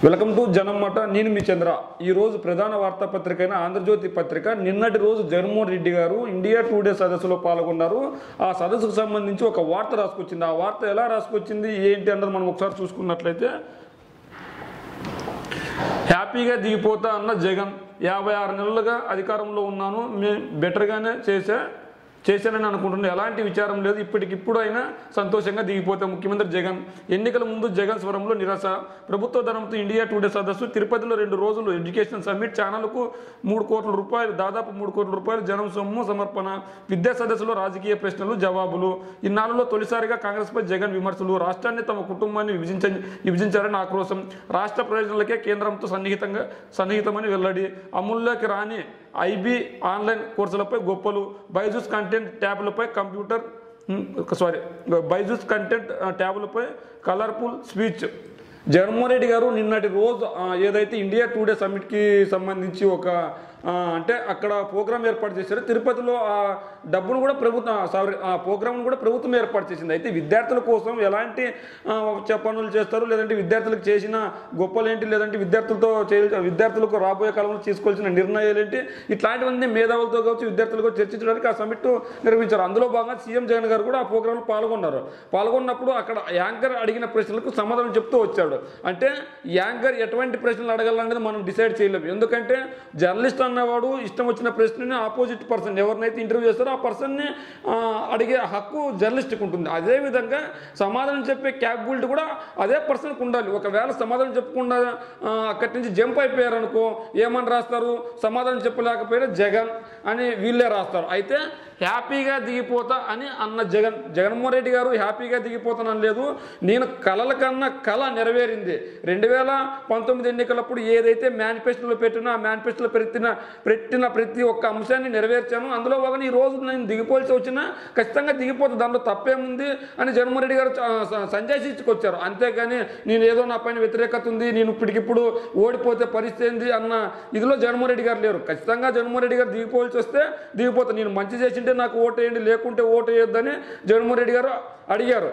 Welcome to జనం మాట. నేను మీ చంద్ర. ఈ రోజు ప్రధాన వార్తాపత్రిక అయిన ఆంధ్రజ్యోతి పత్రిక నిన్నటి రోజు జగన్మోహన్ రెడ్డి గారు ఇండియా టుడే సదస్సులో పాల్గొన్నారు. ఆ సదస్సుకు సంబంధించి ఒక వార్త రాసుకొచ్చింది. ఆ వార్త ఎలా రాసుకొచ్చింది ఏంటి అన్నది మనం ఒకసారి చూసుకున్నట్లయితే, హ్యాపీగా దిగిపోతా అన్న జగన్, 56 నెలలుగా అధికారంలో ఉన్నాను, బెటర్గానే చేశానని అనుకుంటున్నాను, ఎలాంటి విచారం లేదు, ఇప్పటికిప్పుడు అయినా సంతోషంగా దిగిపోతే ముఖ్యమంత్రి జగన్. ఎన్నికల ముందు జగన్ స్వరంలో నిరాశ. ప్రభుత్వ ధనంతో ఇండియా టుడే సదస్సు, తిరుపతిలో 2 రోజులు ఎడ్యుకేషన్ సమ్మిట్, ఛానల్కు 3 కోట్ల రూపాయలు, దాదాపు 3 కోట్ల రూపాయలు జనం సొమ్ము సమర్పణ. విద్యా సదస్సులో రాజకీయ ప్రశ్నలు జవాబులు. ఇన్నాళ్ళలో తొలిసారిగా కాంగ్రెస్పై జగన్ విమర్శలు. రాష్ట్రాన్ని తమ కుటుంబాన్ని విభజించారని ఆక్రోశం. రాష్ట్ర ప్రయోజనాలకే కేంద్రంతో సన్నిహితమని వెల్లడి. అమల్లోకి రాని ఐబీ ఆన్లైన్ కోర్సులపై గొప్పలు. బైజూస్ కంటెంట్ ట్యాబులపై కలర్ఫుల్ స్పీచ్. జగన్మోహన్ రెడ్డి గారు నిన్నటి రోజు ఏదైతే ఇండియా టుడే సమ్మిట్కి సంబంధించి ఒక అంటే అక్కడ ప్రోగ్రామ్ ఏర్పాటు చేశారు. తిరుపతిలో ఆ డబ్బును కూడా ఆ ప్రోగ్రామ్ను కూడా ప్రభుత్వం ఏర్పాటు చేసింది. అయితే విద్యార్థుల కోసం ఎలాంటి పనులు చేస్తారు, లేదంటే విద్యార్థులకు చేసిన గొప్పలేంటి, లేదంటే విద్యార్థులకు రాబోయే కాలంలో తీసుకోవాల్సిన నిర్ణయాలు ఏంటి, ఇట్లాంటివన్నీ మేధావులతో కావచ్చు విద్యార్థులతో చర్చించడానికి ఆ సమ్మిట్ నిర్వహించారు. అందులో భాగంగా సీఎం జగన్ గారు కూడా ఆ ప్రోగ్రాంలో పాల్గొన్నప్పుడు అక్కడ యాంకర్ అడిగిన ప్రశ్నలకు సమాధానం చెప్తూ వచ్చాడు. అంటే యాంకర్ ఎటువంటి ప్రశ్నలు అడగాలనేది మనం డిసైడ్ చేయలేము. ఎందుకంటే జర్నలిస్ట్ అన్నవాడు ఇష్టం వచ్చిన ప్రశ్నని ఆపోజిట్ పర్సన్ ఎవరినైతే ఇంటర్వ్యూ చేస్తారో ఆ పర్సన్ని అడిగే హక్కు జర్నలిస్ట్కి ఉంటుంది. అదేవిధంగా సమాధానం చెప్పే క్యాపబిలిటీ కూడా అదే పర్సన్కి ఉండాలి. ఒకవేళ సమాధానం చెప్పకుండా అక్కడి నుంచి జంప్ అయిపోయారనుకో ఏమని రాస్తారు, సమాధానం చెప్పలేకపోయినా జగన్ అని వీళ్ళే రాస్తారు. అయితే హ్యాపీగా దిగిపోతా అని అన్న జగన్మోహన్ రెడ్డి గారు హ్యాపీగా దిగిపోతానని లేదు, నేను కలల కన్నా కళ నెరవేరింది. 2019 ఎన్నికలప్పుడు ఏదైతే మేనిఫెస్టోలో పెట్టినా ఆ మేనిఫెస్టోలో పెట్టిన ప్రతి ఒక్క అంశాన్ని నెరవేర్చాను. అందులో భాగంగా ఈ రోజు నేను దిగిపోల్సి వచ్చినా ఖచ్చితంగా దిగిపోతుంది, దాంట్లో తప్పేముంది అని జగన్మోహన్ రెడ్డి గారు సంజాయించుకొచ్చారు. అంతేగాని నేను ఏదో నా పైన వ్యతిరేకత ఉంది, నేను ఇప్పటికిప్పుడు ఓడిపోతే పరిస్థితి ఏంది అన్న ఇదిలో జగన్మోహన్ రెడ్డి గారు లేరు. ఖచ్చితంగా జగన్మోహన్ రెడ్డి గారు దిగిపోల్సి వస్తే దిగిపోతాను, నేను మంచి చేసింటే నాకు ఓటు వేయండి, లేకుంటే ఓటు వేయొద్దని జగన్మోహన్ రెడ్డి గారు అడిగారు.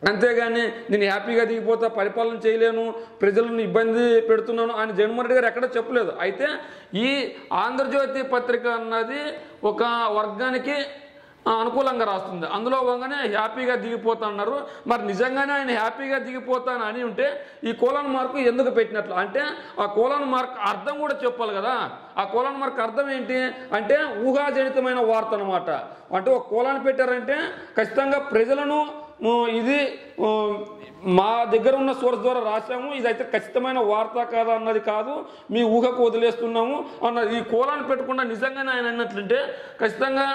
అంతేగాని నేను హ్యాపీగా దిగిపోతా, పరిపాలన చేయలేను, ప్రజలను ఇబ్బంది పెడుతున్నాను అని జగన్మోహన్ రెడ్డి గారు ఎక్కడ చెప్పలేదు. అయితే ఈ ఆంధ్రజ్యోతి పత్రిక అన్నది ఒక వర్గానికి అనుకూలంగా రాస్తుంది. అందులో భాగంగానే హ్యాపీగా దిగిపోతా అన్నారు. మరి నిజంగానే ఆయన హ్యాపీగా దిగిపోతాను అని ఉంటే ఈ కోలన్ మార్కు ఎందుకు పెట్టినట్లు అంటే ఆ కోలన్ మార్క్ అర్థం కూడా చెప్పాలి కదా. ఆ కోలన్ మార్క్ అర్థం ఏంటి అంటే ఊహాజనితమైన వార్త అనమాట. అంటే ఒక కోలాన్ని పెట్టారంటే ఖచ్చితంగా ప్రజలను ఇది మా దగ్గర ఉన్న సోర్స్ ద్వారా రాసాము, ఇదైతే ఖచ్చితమైన వార్త కాదా అన్నది కాదు, మీ ఊహకు వదిలేస్తున్నాము అన్నది. ఈ కోలాన్ని పెట్టకుండా నిజంగానే ఆయన అన్నట్లుంటే ఖచ్చితంగా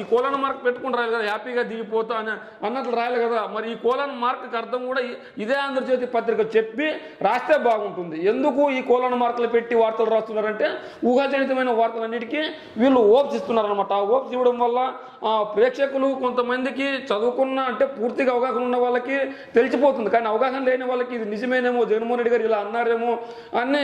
ఈ కోలాన్ మార్క్ పెట్టుకుని రాయాలి కదా, హ్యాపీగా దిగిపోతా అని అన్నట్లు రాయాలి కదా. మరి ఈ కోలాన్ మార్క్కి అర్థం కూడా ఇదే ఆంధ్రజ్యోతి పత్రిక చెప్పి రాస్తే బాగుంటుంది. ఎందుకు ఈ కోలాన్ మార్కులు పెట్టి వార్తలు రాస్తున్నారంటే ఊహాజనితమైన వార్తలన్నిటికీ వీళ్ళు ఓప్స్ ఇస్తున్నారనమాట. ఆ ఓప్స్ ఇవ్వడం వల్ల ప్రేక్షకులు కొంతమందికి చదువుకున్న అంటే పూర్తిగా అవగాహన ఉన్న వాళ్ళకి తెలిసిపోతుంది, కానీ అవగాహన లేని వాళ్ళకి ఇది నిజమేనేమో, జగన్మోహన్ రెడ్డి గారు ఇలా అన్నారేమో అని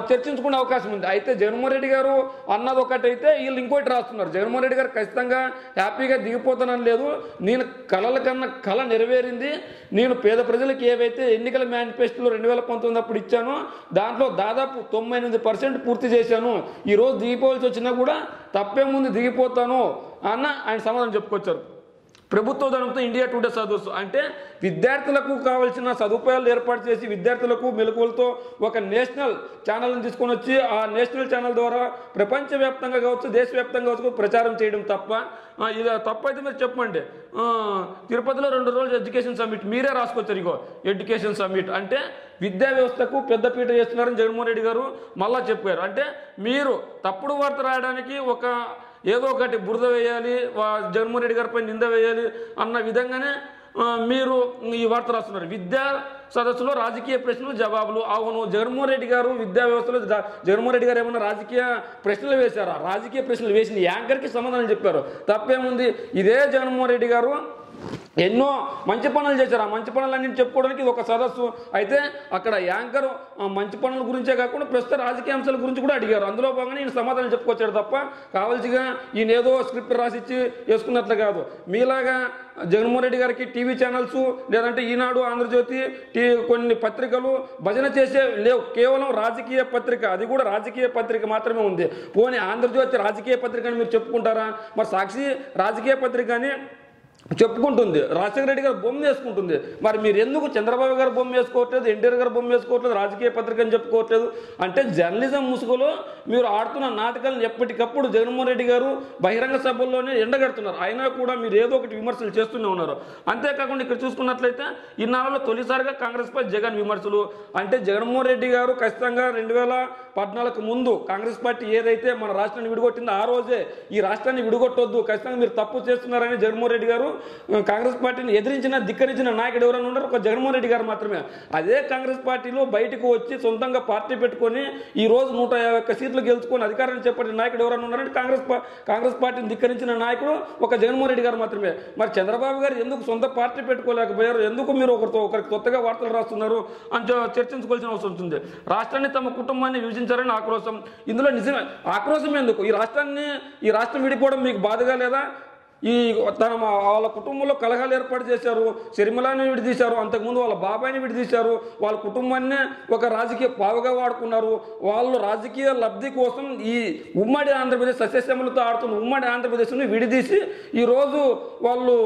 చర్చించుకునే అవకాశం ఉంది. అయితే జగన్మోహన్ రెడ్డి గారు అన్నది ఒకటైతే వీళ్ళు ఇంకోటి రాస్తున్నారు. జగన్మోహన్ రెడ్డి గారు ఖచ్చితంగా హ్యాపీగా దిగిపోతానని లేదు, నేను కళల కన్నా కళ నెరవేరింది, నేను పేద ప్రజలకు ఏవైతే ఎన్నికల మేనిఫెస్టోలో 2019 అప్పుడు ఇచ్చానో దాంట్లో దాదాపు 98% పూర్తి చేశాను, ఈరోజు దిగిపోవాల్సి వచ్చినా కూడా తప్పేముంది దిగిపోతాను అన్న ఆయన సమాధానం చెప్పుకొచ్చారు. ప్రభుత్వ ధనంతో ఇండియా టుడే సదస్సు అంటే విద్యార్థులకు కావాల్సిన సదుపాయాలు ఏర్పాటు చేసి విద్యార్థులకు మెలకువలతో ఒక నేషనల్ ఛానల్ని తీసుకొని వచ్చి ఆ నేషనల్ ఛానల్ ద్వారా ప్రపంచవ్యాప్తంగా కావచ్చు దేశవ్యాప్తంగా కావచ్చు ప్రచారం చేయడం తప్ప ఇది తప్పైతే మీరు చెప్పండి. తిరుపతిలో 2 రోజులు ఎడ్యుకేషన్ సమ్మిట్ మీరే రాసుకొచ్చారు. ఇగో ఎడ్యుకేషన్ సమ్మిట్ అంటే విద్యా వ్యవస్థకు పెద్దపీట చేస్తున్నారని జగన్మోహన్ రెడ్డి గారు మళ్ళా చెప్పారు. అంటే మీరు తప్పుడు వార్త రాయడానికి ఏదో ఒకటి బురద వేయాలి, జగన్మోహన్ రెడ్డి గారిపై నింద వేయాలి అన్న విధంగానే మీరు ఈ వార్త రాస్తున్నారు. విద్యా సదస్సులో రాజకీయ ప్రశ్నలు జవాబులు. అవును, జగన్మోహన్ రెడ్డి గారు విద్యా వ్యవస్థలో జగన్మోహన్ రెడ్డి గారు ఏమన్నా రాజకీయ ప్రశ్నలు వేశారా? రాజకీయ ప్రశ్నలు వేసిన యాంకర్కి సమాధానం చెప్పారు, తప్పేముంది. ఇదే జగన్మోహన్ రెడ్డి గారు ఎన్నో మంచి పనులు చేశారు. ఆ మంచి పనులన్నీ చెప్పుకోవడానికి ఇది ఒక సదస్సు. అయితే అక్కడ యాంకర్ మంచి పనుల గురించే కాకుండా ప్రస్తుత రాజకీయ అంశాల గురించి కూడా అడిగారు. అందులో భాగంగా ఈయన సమాధానం చెప్పుకొచ్చాడు తప్ప కావాల్సిగా ఈయన ఏదో స్క్రిప్ట్ రాసిచ్చి వేసుకున్నట్లు కాదు. మీలాగా జగన్మోహన్ రెడ్డి గారికి టీవీ ఛానల్స్ లేదంటే ఈనాడు, ఆంధ్రజ్యోతి, కొన్ని పత్రికలు భజన చేసే లేవు. కేవలం రాజకీయ పత్రిక, అది కూడా రాజకీయ పత్రిక మాత్రమే ఉంది. పోనీ ఆంధ్రజ్యోతి రాజకీయ పత్రిక అని మీరు చెప్పుకుంటారా? మరి సాక్షి రాజకీయ పత్రిక అని చెప్పుకుంటుంది, రాజశేఖర రెడ్డి గారు బొమ్మ వేసుకుంటుంది. మరి మీరు ఎందుకు చంద్రబాబు గారు బొమ్మ వేసుకోవట్లేదు, ఎన్టీఆర్ గారు బొమ్మ వేసుకోవట్లేదు, రాజకీయ పత్రిక అని చెప్పుకోవట్లేదు? అంటే జర్నలిజం ముసుగులో మీరు ఆడుతున్న నాటకాలను ఎప్పటికప్పుడు జగన్మోహన్ రెడ్డి గారు బహిరంగ సభల్లోనే ఎండగడుతున్నారు. అయినా కూడా మీరు ఏదో ఒకటి విమర్శలు చేస్తూనే ఉన్నారు. అంతేకాకుండా ఇక్కడ చూసుకున్నట్లయితే ఇన్నాళ్ళలో తొలిసారిగా కాంగ్రెస్పై జగన్ విమర్శలు. అంటే జగన్మోహన్ రెడ్డి గారు ఖచ్చితంగా 2014 ముందు కాంగ్రెస్ పార్టీ ఏదైతే మన రాష్ట్రాన్ని విడగొట్టిందో ఆ రోజే ఈ రాష్ట్రాన్ని విడగొట్టొద్దు, ఖచ్చితంగా మీరు తప్పు చేస్తున్నారని జగన్మోహన్ రెడ్డి గారు కాంగ్రెస్ పార్టీని ఎదిరించిన, ధిక్కరించిన నాయకుడు ఎవరైనా ఉన్నారు? ఒక జగన్మోహన్ రెడ్డి గారు మాత్రమే. అదే కాంగ్రెస్ పార్టీలో బయటకు వచ్చి సొంతంగా పార్టీ పెట్టుకొని ఈ రోజు 151 సీట్లు గెలుచుకొని అధికారాన్ని చేపట్టిన నాయకుడు ఎవరైనా ఉన్నారంటే కాంగ్రెస్ పార్టీని ధిక్కరించిన నాయకుడు ఒక జగన్మోహన్ రెడ్డి గారు మాత్రమే. మరి చంద్రబాబు గారు ఎందుకు సొంత పార్టీ పెట్టుకోలేకపోయారు? ఎందుకు మీరు ఒకరికి కొత్తగా వార్తలు రాస్తున్నారు అని చర్చించుకోవాల్సిన అవసరం ఉంటుంది. రాష్ట్రాన్ని తమ కుటుంబాన్ని విభజించారని ఆక్రోశం. ఇందులో నిజమే ఆక్రోశం ఎందుకు? ఈ రాష్ట్రం విడిపోవడం మీకు బాధగా లేదా? వాళ్ళ కుటుంబంలో కలహాలు ఏర్పాటు చేశారు, షర్మిలాని విడిదీశారు, అంతకుముందు వాళ్ళ బాబాయిని విడిదీశారు, వాళ్ళ కుటుంబాన్ని ఒక రాజకీయ పావుగా వాడుకున్నారు. వాళ్ళు రాజకీయ లబ్ధి కోసం ఈ ఉమ్మడి ఆంధ్రప్రదేశ్ సస్యశ్యామలతో ఆడుతున్న ఉమ్మడి ఆంధ్రప్రదేశ్ని విడిదీసి ఈరోజు వాళ్ళు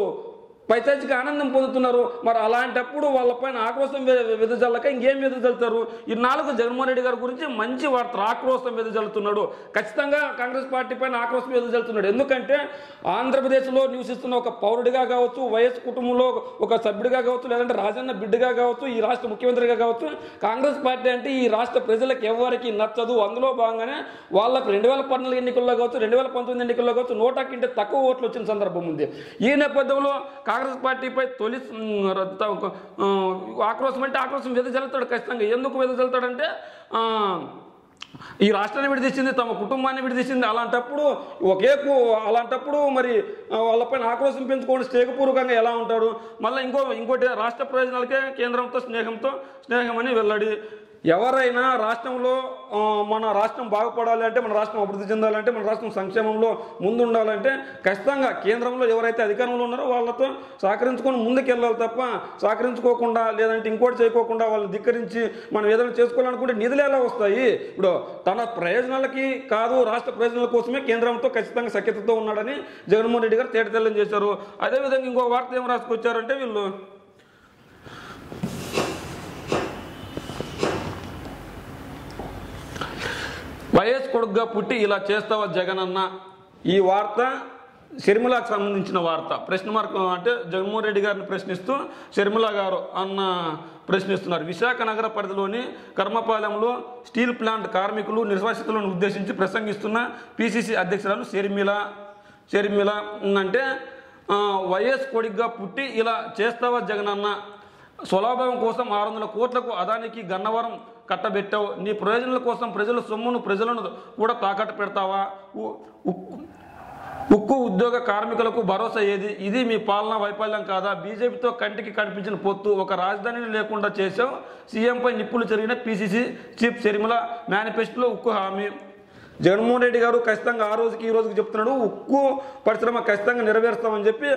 పైచాచికి ఆనందం పొందుతున్నారు. మరి అలాంటప్పుడు వాళ్ళపైన ఆక్రోశం వెదజల్లక ఇంకేం వెదజల్లుతారు? ఇన్నాళ్ళకు జగన్మోహన్ రెడ్డి గారి గురించి మంచి వార్త, ఆక్రోశం వెదజల్లుతున్నాడు. ఖచ్చితంగా కాంగ్రెస్ పార్టీ పైన ఆక్రోశం వెదజల్లుతున్నాడు. ఎందుకంటే ఆంధ్రప్రదేశ్లో నివసిస్తున్న ఒక పౌరుడిగా కావచ్చు, వైఎస్ కుటుంబంలో ఒక సభ్యుడిగా కావచ్చు, లేదంటే రాజన్న బిడ్డగా కావచ్చు, ఈ రాష్ట్ర ముఖ్యమంత్రిగా కావచ్చు, కాంగ్రెస్ పార్టీ అంటే ఈ రాష్ట్ర ప్రజలకు ఎవరికి నచ్చదు. అందులో భాగంగానే వాళ్ళకు 2014 ఎన్నికల్లో కావచ్చు, 2019 ఎన్నికల్లో కావచ్చు 100 కంటే తక్కువ ఓట్లు వచ్చిన సందర్భం ఉంది. ఈ నేపథ్యంలో కాంగ్రెస్ పార్టీపై తొలి ఆక్రోశం అంటే ఆక్రోశం వెదజల్లుతాడు ఖచ్చితంగా. ఎందుకు వెదజల్లుతాడంటే ఈ రాష్ట్రాన్ని విడిదీసింది, తమ కుటుంబాన్ని విడిదీసింది. అలాంటప్పుడు మరి వాళ్ళపైన ఆక్రోశం పెంచుకోవడం స్నేహపూర్వకంగా ఎలా ఉంటారు? మళ్ళీ ఇంకోటి రాష్ట్ర ప్రయోజనాలకే కేంద్రంతో స్నేహం అని వెల్లడి. ఎవరైనా రాష్ట్రంలో మన రాష్ట్రం బాగుపడాలి అంటే, మన రాష్ట్రం అభివృద్ధి చెందాలంటే, మన రాష్ట్రం సంక్షేమంలో ముందుండాలంటే ఖచ్చితంగా కేంద్రంలో ఎవరైతే అధికారంలో ఉన్నారో వాళ్ళతో సహకరించుకొని ముందుకెళ్ళాలి తప్ప సహకరించుకోకుండా లేదంటే ఇంకోటి చేయకోకుండా వాళ్ళని ధిక్కరించి మనం ఏదైనా చేసుకోవాలనుకుంటే నిధులు ఎలా వస్తాయి? ఇప్పుడు తన ప్రయోజనాలకి కాదు, రాష్ట్ర ప్రయోజనాల కోసమే కేంద్రంతో ఖచ్చితంగా సఖ్యతతో ఉన్నాడని జగన్మోహన్ రెడ్డి గారు తేటతెల్లం చేశారు. అదేవిధంగా ఇంకో వార్త ఏం రాసుకొచ్చారంటే వీళ్ళు వైఎస్ కొడుకుగా పుట్టి ఇలా చేస్తావా జగన్ అన్న. ఈ వార్త షర్మిలాకు సంబంధించిన వార్త. ప్రశ్న మార్క్ అంటే జగన్మోహన్ రెడ్డి గారిని ప్రశ్నిస్తూ షర్మిల గారు అన్న ప్రశ్నిస్తున్నారు. విశాఖ నగర పరిధిలోని కర్మపాలెంలో స్టీల్ ప్లాంట్ కార్మికులు నిర్వాసితులను ఉద్దేశించి ప్రసంగిస్తున్న పిసిసి అధ్యక్షురాలు షర్మిల అంటే వైఎస్ కొడుకుగా పుట్టి ఇలా చేస్తావా జగన్ అన్న. స్వలాభం కోసం 600 కోట్లకు అదానికి గన్నవరం కట్టబెట్టావు. నీ ప్రయోజనాల కోసం ప్రజల సొమ్మును ప్రజలను కూడా తాకట్టు పెడతావా? ఉక్కు ఉద్యోగ కార్మికులకు భరోసా ఏది? ఇది మీ పాలనా వైఫల్యం కాదా? బీజేపీతో కంటికి కనిపించిన పొత్తు, ఒక రాజధానిని లేకుండా చేశావు. సీఎంపై నిప్పులు జరిగిన పిసిసి చీఫ్ షర్మిల మేనిఫెస్టోలో ఉక్కు హామీ. జగన్మోహన్ రెడ్డి గారు ఖచ్చితంగా ఆ రోజుకి ఈ రోజుకి చెప్తున్నాడు ఉక్కు పరిశ్రమ ఖచ్చితంగా నెరవేరుస్తామని చెప్పి.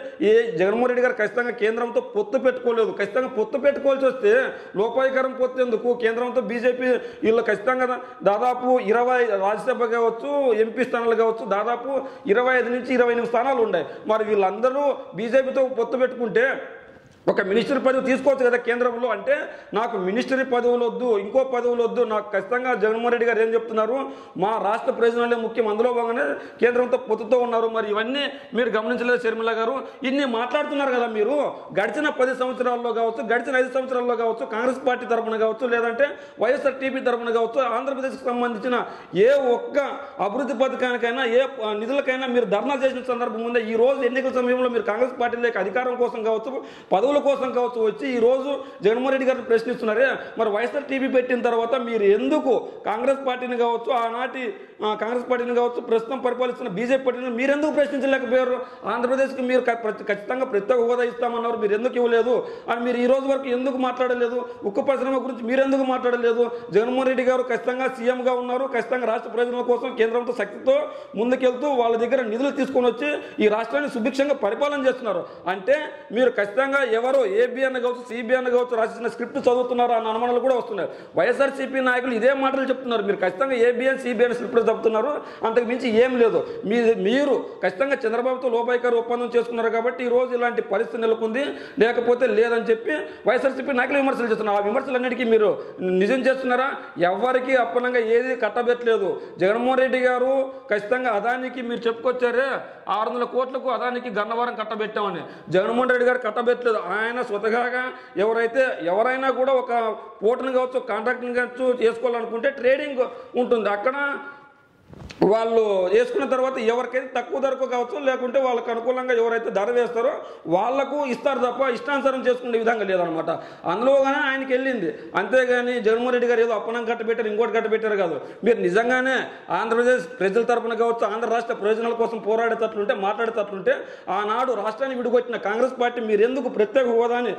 జగన్మోహన్ రెడ్డి గారు ఖచ్చితంగా కేంద్రంతో పొత్తు పెట్టుకోలేదు. ఖచ్చితంగా పొత్తు పెట్టుకోవాల్సి వస్తే లోపాయికరం పొత్తు ఎందుకు? కేంద్రంతో బీజేపీ వీళ్ళు ఖచ్చితంగా దాదాపు 20 రాజ్యసభ కావచ్చు, ఎంపీ స్థానాలు కావచ్చు, దాదాపు 25 నుంచి 28 స్థానాలు ఉన్నాయి. మరి వీళ్ళందరూ బీజేపీతో పొత్తు పెట్టుకుంటే ఒక మినిస్టర్ పదవి తీసుకోవచ్చు కదా కేంద్రంలో. అంటే నాకు మినిస్టరీ పదవులు వద్దు, ఇంకో పదవులు వద్దు, నాకు ఖచ్చితంగా జగన్మోహన్ రెడ్డి గారు ఏం చెప్తున్నారు, మా రాష్ట్ర ప్రయోజనాలే ముఖ్యం, అందులో భాగంగానే కేంద్రంతో పొత్తుతో ఉన్నారు. మరి ఇవన్నీ మీరు గమనించలేదు షర్మిల గారు? ఇన్ని మాట్లాడుతున్నారు కదా మీరు. గడిచిన 10 సంవత్సరాల్లో కావచ్చు, గడిచిన 5 సంవత్సరాల్లో కావచ్చు, కాంగ్రెస్ పార్టీ తరఫున కావచ్చు, లేదంటే వైఎస్ఆర్టీపీ తరఫున కావచ్చు, ఆంధ్రప్రదేశ్కి సంబంధించిన ఏ ఒక్క అభివృద్ధి పథకానికైనా ఏ నిధులకైనా మీరు ధర్నా చేసిన సందర్భం ఉందే? ఈ రోజు ఎన్నికల సమయంలో మీరు కాంగ్రెస్ పార్టీలోకి అధికారం కోసం కావచ్చు, పదవుల నిధుల కోసం కావచ్చు వచ్చి ఈ రోజు జగన్మోహన్ రెడ్డి గారిని ప్రశ్నిస్తున్నారే, మరి వైఎస్ఆర్ టీవీ పెట్టిన తర్వాత మీరు ఎందుకు కాంగ్రెస్ పార్టీని కావచ్చు, ఆనాటి కాంగ్రెస్ పార్టీని కావచ్చు, ప్రస్తుతం పరిపాలిస్తున్న బీజేపీ పార్టీని మీరు ఎందుకు ప్రశ్నించలేకపోయారు? ఆంధ్రప్రదేశ్కి మీరు ఖచ్చితంగా ప్రత్యేక హోదా ఇస్తామన్నారు, మీరు ఎందుకు ఇవ్వలేదు అని మీరు ఈ రోజు వరకు ఎందుకు మాట్లాడలేదు? ఉక్కు పరిశ్రమ గురించి మీరు ఎందుకు మాట్లాడలేదు? జగన్మోహన్ రెడ్డి గారు ఖచ్చితంగా సీఎంగా ఉన్నారు, ఖచ్చితంగా రాష్ట్ర ప్రయోజనాల కోసం కేంద్రంతో శక్తితో ముందుకెళ్తూ వాళ్ళ దగ్గర నిధులు తీసుకొని వచ్చి ఈ రాష్ట్రాన్ని సుభిక్షంగా పరిపాలన చేస్తున్నారు. అంటే మీరు ఖచ్చితంగా ఎవరో ఏబిఎన్ కావచ్చు, సిబిఎన్ కావచ్చు రాసిన స్క్రిప్ట్ చదువుతున్నారు అన్న అనుమానాలు కూడా వస్తున్నాయి. వైఎస్ఆర్సీపీ నాయకులు ఇదే మాటలు చెప్తున్నారు, మీరు ఖచ్చితంగా ఏబిఎన్ సిబిఎన్ స్క్రిప్ట్ చెప్తున్నారు, అంతకు మించి ఏం లేదు. మీరు ఖచ్చితంగా చంద్రబాబుతో లోపాయికారు ఒప్పందం చేసుకున్నారు కాబట్టి ఈ రోజు ఇలాంటి పరిస్థితి నెలకొంది, లేకపోతే లేదని చెప్పి వైఎస్ఆర్సీపీ నాయకులు విమర్శలు చేస్తున్నారు. ఆ విమర్శలన్నిటికీ మీరు నిజం చేస్తున్నారా? ఎవరికి అప్పనంగా ఏది కట్టబెట్టలేదు. జగన్మోహన్ రెడ్డి గారు ఖచ్చితంగా అదానికి మీరు చెప్పుకొచ్చారే 600 కోట్లకు అదానికి గన్నవరం కట్టబెట్టామని. జగన్మోహన్ రెడ్డి గారు కట్టబెట్టలేదు. ఆయన స్వతహాగా ఎవరైనా కూడా ఒక పోర్టును కావచ్చు, కాంట్రాక్ట్ని కావచ్చు చేసుకోవాలనుకుంటే ట్రేడింగ్ ఉంటుంది. అక్కడ వాళ్ళు వేసుకున్న తర్వాత ఎవరికైతే తక్కువ ధరకు కావచ్చు, లేకుంటే వాళ్ళకు అనుకూలంగా ఎవరైతే ధర వేస్తారో వాళ్లకు ఇస్తారు తప్ప ఇష్టానుసారం చేసుకునే విధంగా లేదనమాట. అందులోగానే ఆయనకి వెళ్ళింది. అంతేగాని జగన్మోహన్ రెడ్డి గారు ఏదో అప్పనం కట్టబెట్టారు, ఇంకోటి కట్టబెట్టారు కాదు. మీరు నిజంగానే ఆంధ్రప్రదేశ్ ప్రజల తరపున కావచ్చు, ఆంధ్ర రాష్ట్ర ప్రయోజనాల కోసం పోరాడేటట్లుంటే, మాట్లాడేటట్లుంటే ఆనాడు రాష్ట్రాన్ని విడిగొట్టిన కాంగ్రెస్ పార్టీ మీరు ఎందుకు ప్రత్యేక హోదాని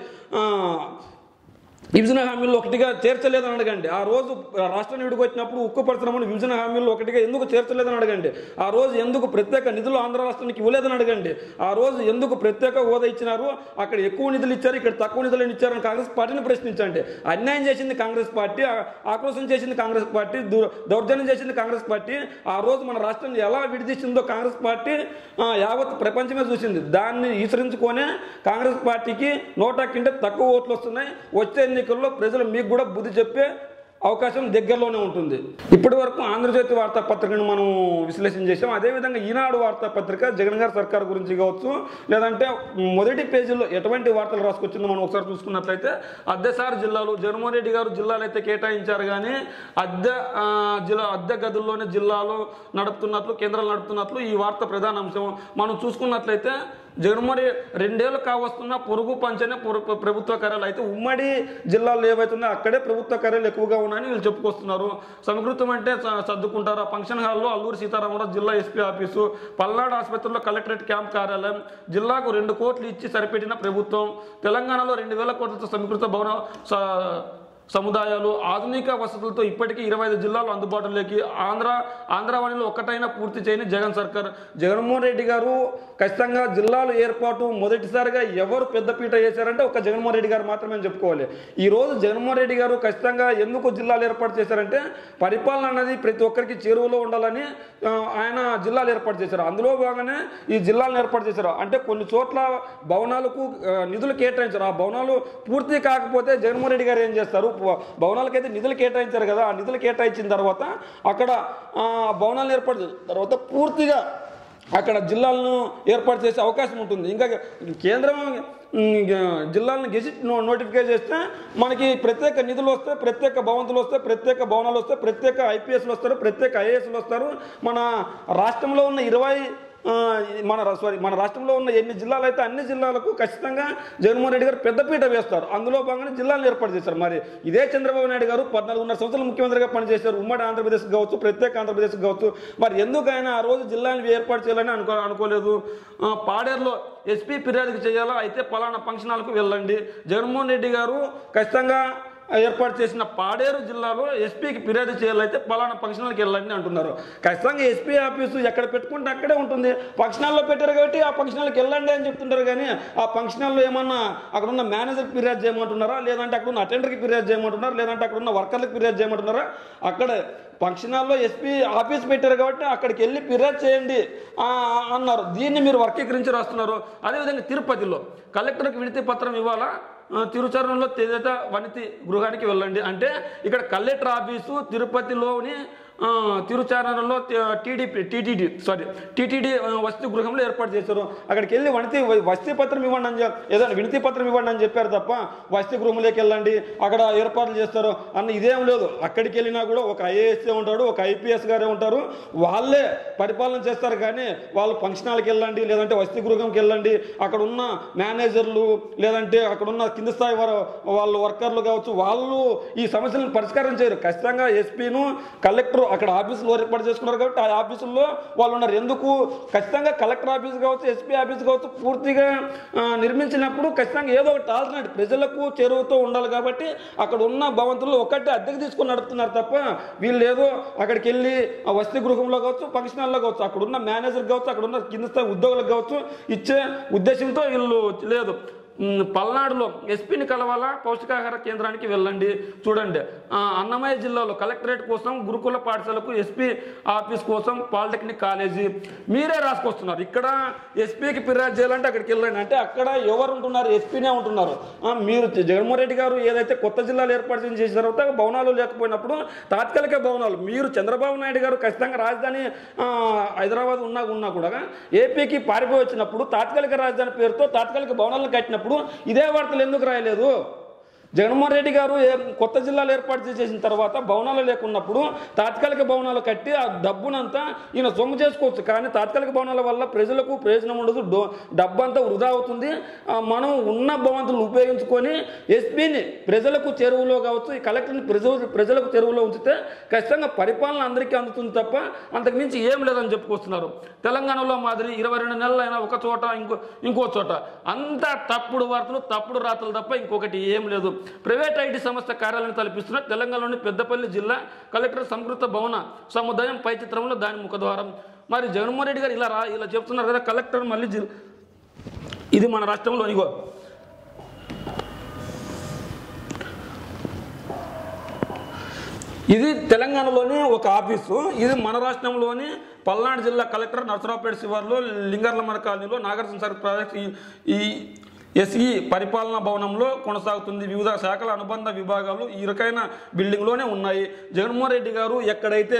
విభజన హామీల్లో ఒకటిగా చేర్చలేదని అడగండి. ఆ రోజు రాష్ట్రాన్ని విడిగొచ్చినప్పుడు ఉక్కు పరిశ్రమను విభజన హామీల్లో ఒకటిగా ఎందుకు చేర్చలేదని అడగండి. ఆ రోజు ఎందుకు ప్రత్యేక నిధులు ఆంధ్ర రాష్ట్రానికి ఇవ్వలేదని అడగండి. ఆ రోజు ఎందుకు ప్రత్యేక హోదా ఇచ్చినారు, అక్కడ ఎక్కువ నిధులు ఇచ్చారు, ఇక్కడ తక్కువ నిధులు ఇచ్చారని కాంగ్రెస్ పార్టీని ప్రశ్నించండి. అన్యాయం చేసింది కాంగ్రెస్ పార్టీ, ఆక్రోశం చేసింది కాంగ్రెస్ పార్టీ, దౌర్జన్యం చేసింది కాంగ్రెస్ పార్టీ. ఆ రోజు మన రాష్ట్రాన్ని ఎలా విడిదీసిందో కాంగ్రెస్ పార్టీ యావత్ ప్రపంచమే చూసింది. దాన్ని ఈసరించుకొనే కాంగ్రెస్ పార్టీకి 100 కంటే తక్కువ ఓట్లు వస్తున్నాయి. వచ్చే ఎన్నికల్లో ప్రజలు మీకు కూడా బుద్ధి చెప్పే అవకాశం దగ్గరలోనే ఉంటుంది. ఇప్పటి వరకు ఆంధ్రజ్యోతి వార్తాపత్రికను మనం విశ్లేషణ చేసాం. అదేవిధంగా ఈనాడు వార్తాపత్రిక జగన్ గారి సర్కార్ గురించి కావచ్చు, లేదంటే మొదటి పేజీలో ఎటువంటి వార్తలు రాసుకొచ్చిందో మనం ఒకసారి చూసుకున్నట్లయితే, అద్దెసారి జిల్లాలు జగన్మోహన్ రెడ్డి గారు జిల్లాలు అయితే కేటాయించారు, కానీ అద్దె గదుల్లోనే జిల్లాలు నడుపుతున్నట్లు, కేంద్రాలు నడుపుతున్నట్లు ఈ వార్త ప్రధాన అంశం. మనం చూసుకున్నట్లయితే జగన్మోహన్ 2 ఏళ్ళు కావస్తున్న పొరుగు పంచనే ప్రభుత్వ కార్యాలయాలు అయితే ఉమ్మడి జిల్లాల్లో ఏవైతున్నాయో అక్కడే ప్రభుత్వ కార్యాలయాలు ఎక్కువగా ఉన్నాయని వీళ్ళు చెప్పుకొస్తున్నారు. సమకృతం అంటే సర్దుకుంటారు. ఫంక్షన్ హాల్లో అల్లూరి సీతారామరాజు జిల్లా ఎస్పీ ఆఫీసు, పల్నాడు ఆసుపత్రిలో కలెక్టరేట్ క్యాంప్ కార్యాలయం, జిల్లాకు 2 కోట్లు ఇచ్చి సరిపెట్టిన ప్రభుత్వం, తెలంగాణలో 2000 కోట్లతో సమీకృత భవన సముదాయాలు, ఆధునిక వసతులతో ఇప్పటికీ 25 జిల్లాలు అందుబాటులోకి, ఆంధ్రవాణిలో ఒక్కటైనా పూర్తి చేయని జగన్ సర్కార్. జగన్మోహన్ రెడ్డి గారు ఖచ్చితంగా జిల్లాలు ఏర్పాటు మొదటిసారిగా ఎవరు పెద్దపీట వేశారంటే ఒక జగన్మోహన్ రెడ్డి గారు మాత్రమే చెప్పుకోవాలి. ఈరోజు జగన్మోహన్ రెడ్డి గారు ఖచ్చితంగా ఎందుకు జిల్లాలు ఏర్పాటు చేశారంటే పరిపాలన అనేది ప్రతి ఒక్కరికి చేరువలో ఉండాలని ఆయన జిల్లాలు ఏర్పాటు చేశారు. అందులో భాగంగానే ఈ జిల్లాలను ఏర్పాటు చేశారు. అంటే కొన్ని చోట్ల భవనాలకు నిధులు కేటాయించారు. ఆ భవనాలు పూర్తి కాకపోతే జగన్మోహన్ రెడ్డి గారు ఏం చేస్తారు, భవనాలకైతే నిధులు కేటాయించారు కదా, ఆ నిధులు కేటాయించిన తర్వాత అక్కడ భవనాలు ఏర్పాటు చేసిన తర్వాత పూర్తిగా అక్కడ జిల్లాలను ఏర్పాటు చేసే అవకాశం ఉంటుంది. ఇంకా కేంద్రం జిల్లాలను గెజిట్ నోటిఫై చేస్తే మనకి ప్రత్యేక నిధులు వస్తాయి, ప్రత్యేక భవంతులు వస్తాయి, ప్రత్యేక భవనాలు వస్తాయి, ప్రత్యేక ఐపీఎస్లు వస్తారు, ప్రత్యేక ఐఏఎస్లు వస్తారు. మన రాష్ట్రంలో ఉన్న మన రాష్ట్రంలో ఉన్న ఎన్ని జిల్లాలు అయితే అన్ని జిల్లాలకు ఖచ్చితంగా జగన్మోహన్ రెడ్డి గారు పెద్దపీట వేస్తారు. అందులో భాగంగా జిల్లాలను ఏర్పాటు చేశారు. మరి ఇదే చంద్రబాబు నాయుడు గారు 14.5 సంవత్సరాలు ముఖ్యమంత్రిగా పనిచేశారు. ఉమ్మడి ఆంధ్రప్రదేశ్ కావచ్చు, ప్రత్యేక ఆంధ్రప్రదేశ్ కావచ్చు. మరి ఎందుకు ఆయన ఆ రోజు జిల్లాలను ఏర్పాటు చేయాలని అనుకోలేదు? పాడేరులో ఎస్పీ ఫిర్యాదుకు చేయాలా, అయితే పలానా ఫంక్షన్ హాల్కు వెళ్ళండి. జగన్మోహన్ రెడ్డి గారు ఖచ్చితంగా ఏర్పాటు చేసిన పాడేరు జిల్లాలో ఎస్పీకి ఫిర్యాదు చేయాలైతే పలానా ఫంక్షన్ హాల్కి వెళ్ళండి అంటున్నారు. ఖచ్చితంగా ఎస్పీ ఆఫీసు ఎక్కడ పెట్టుకుంటే అక్కడే ఉంటుంది. ఫంక్షన్ హాల్లో పెట్టారు కాబట్టి ఆ ఫంక్షన్ హాల్కి వెళ్ళండి అని చెప్తుంటారు. కానీ ఆ ఫంక్షన్ హాల్లో ఏమన్నా అక్కడ ఉన్న మేనేజర్కి ఫిర్యాదు చేయమంటున్నారా, లేదంటే అక్కడ ఉన్న అటెండర్కి ఫిర్యాదు చేయమంటున్నారా, లేదంటే అక్కడ ఉన్న వర్కర్లకు ఫిర్యాదు చేయమంటున్నారా? అక్కడ ఫంక్షన్ హాల్లో ఎస్పీ ఆఫీస్ పెట్టారు కాబట్టి అక్కడికి వెళ్ళి ఫిర్యాదు చేయండి అన్నారు. దీన్ని మీరు వర్గీకరించి రాస్తున్నారు. అదేవిధంగా తిరుపతిలో కలెక్టర్కి వినతి పత్రం ఇవ్వాలా, తిరుచరణలో తేజత వనితి గృహానికి వెళ్ళండి అంటే ఇక్కడ కలెక్టర్ ఆఫీసు తిరుపతిలోని తిరుచారణలో టీటీడీ వసతి గృహంలో ఏర్పాటు చేశారు. అక్కడికి వెళ్ళి వసతి పత్రం ఇవ్వండి అని ఏదైనా వినతి పత్రం ఇవ్వండి అని చెప్పారు తప్ప వసతి గృహంలోకి వెళ్ళండి అక్కడ ఏర్పాట్లు చేస్తారు అన్న ఇదేం లేదు. అక్కడికి వెళ్ళినా కూడా ఒక ఐఏఎస్ఏ ఉంటాడు, ఒక ఐపీఎస్ గారే ఉంటారు, వాళ్ళే పరిపాలన చేస్తారు. కానీ వాళ్ళు ఫంక్షన్ హాల్కి వెళ్ళండి, లేదంటే వసతి గృహంకి వెళ్ళండి, అక్కడ ఉన్న మేనేజర్లు లేదంటే అక్కడ ఉన్న కింద స్థాయి వాళ్ళు వర్కర్లు కావచ్చు, వాళ్ళు ఈ సమస్యలను పరిష్కారం చేయరు. ఖచ్చితంగా ఎస్పీను కలెక్టర్ అక్కడ ఆఫీసులో ఏర్పాటు చేసుకున్నారు కాబట్టి ఆ ఆఫీసుల్లో వాళ్ళు ఉన్నారు. ఎందుకు ఖచ్చితంగా కలెక్టర్ ఆఫీస్ కావచ్చు, ఎస్పీ ఆఫీస్ కావచ్చు పూర్తిగా నిర్మించినప్పుడు ఖచ్చితంగా ఏదో ఒకటి ఆల్టర్నేటివ్ ప్రజలకు చేరువతో ఉండాలి. కాబట్టి అక్కడ ఉన్న భవంతుల్లో ఒకటి అద్దెకు తీసుకొని నడుపుతున్నారు తప్ప వీళ్ళు ఏదో అక్కడికి వెళ్ళి వసతి గృహంలో కావచ్చు, ఫంక్షన్ హాల్లో కావచ్చు, అక్కడ ఉన్న మేనేజర్ కావచ్చు, అక్కడ ఉన్న కింద స్థాయి ఉద్యోగులకు కావచ్చు ఇచ్చే ఉద్దేశంతో వీళ్ళు లేదు. పల్నాడులో ఎస్పీని కలవాలా, పౌష్టికాహార కేంద్రానికి వెళ్ళండి. చూడండి, అన్నమయ్య జిల్లాలో కలెక్టరేట్ కోసం, గురుకుల పాఠశాలకు, ఎస్పీ ఆఫీస్ కోసం, పాలిటెక్నిక్ కాలేజీ మీరే రాసుకొస్తున్నారు. ఇక్కడ ఎస్పీకి ఫిర్యాదు చేయాలంటే అక్కడికి వెళ్ళండి అంటే అక్కడ ఎవరు ఉంటున్నారు? ఎస్పీనే ఉంటున్నారు. మీరు జగన్మోహన్ రెడ్డి గారు ఏదైతే కొత్త జిల్లాలు ఏర్పాటు చేసిన తర్వాత భవనాలు లేకపోయినప్పుడు తాత్కాలిక భవనాలు మీరు చంద్రబాబు నాయుడు గారు ఖచ్చితంగా రాజధాని హైదరాబాద్ ఉన్నా కూడా ఏపీకి పారిపోయి వచ్చినప్పుడు తాత్కాలిక రాజధాని పేరుతో తాత్కాలిక భవనాలను కట్టినప్పుడు ఇదే వార్తలు ఎందుకు రాయలేదు? జగన్మోహన్ రెడ్డి గారు కొత్త జిల్లాలు ఏర్పాటు చేసిన తర్వాత భవనాలు లేకున్నప్పుడు తాత్కాలిక భవనాలు కట్టి ఆ డబ్బునంతా ఈయన సొమ్ము చేసుకోవచ్చు. కానీ తాత్కాలిక భవనాల వల్ల ప్రజలకు ప్రయోజనం ఉండదు, డబ్బంతా వృధా అవుతుంది. మనం ఉన్న భవంతులు ఉపయోగించుకొని ఎస్పీని ప్రజలకు చెరువులో కావచ్చు, ఈ కలెక్టర్ని ప్రజలకు చెరువులో ఉంచితే ఖచ్చితంగా పరిపాలన అందరికీ అందుతుంది తప్ప అంతకుమించి ఏం లేదని చెప్పుకొస్తున్నారు. తెలంగాణలో మాదిరి 22 నెలలు అయినా ఒక చోట ఇంకో చోట అంతా తప్పుడు వార్తలు, తప్పుడు రాతలు తప్ప ఇంకొకటి ఏం లేదు. ప్రైవేట్ ఐటీ సంస్థ కార్యాలయాన్ని తలపిస్తున్న తెలంగాణలోని పెద్దపల్లి జిల్లా కలెక్టర్ సంస్కృత భవన సముదాయం పై చిత్రంలో దాని ముఖద్వారం. మరి జగన్మోహన్ రెడ్డి గారు ఇలా చెప్తున్నారు కదా, కలెక్టర్ మళ్ళీ ఇది మన రాష్ట్రంలో ఇగో ఇది తెలంగాణలోని ఒక ఆఫీసు, ఇది మన రాష్ట్రంలోని పల్నాడు జిల్లా కలెక్టర్ నర్సరావుపేట శివార్లో లింగార్లమర కాలనీలో నాగార్జున సాగర్ ప్రాజెక్ట్ ఈ ఎస్ఈ పరిపాలనా భవనంలో కొనసాగుతుంది. వివిధ శాఖల అనుబంధ విభాగాలు ఈ రకమైన బిల్డింగ్లోనే ఉన్నాయి. జగన్మోహన్ రెడ్డి గారు ఎక్కడైతే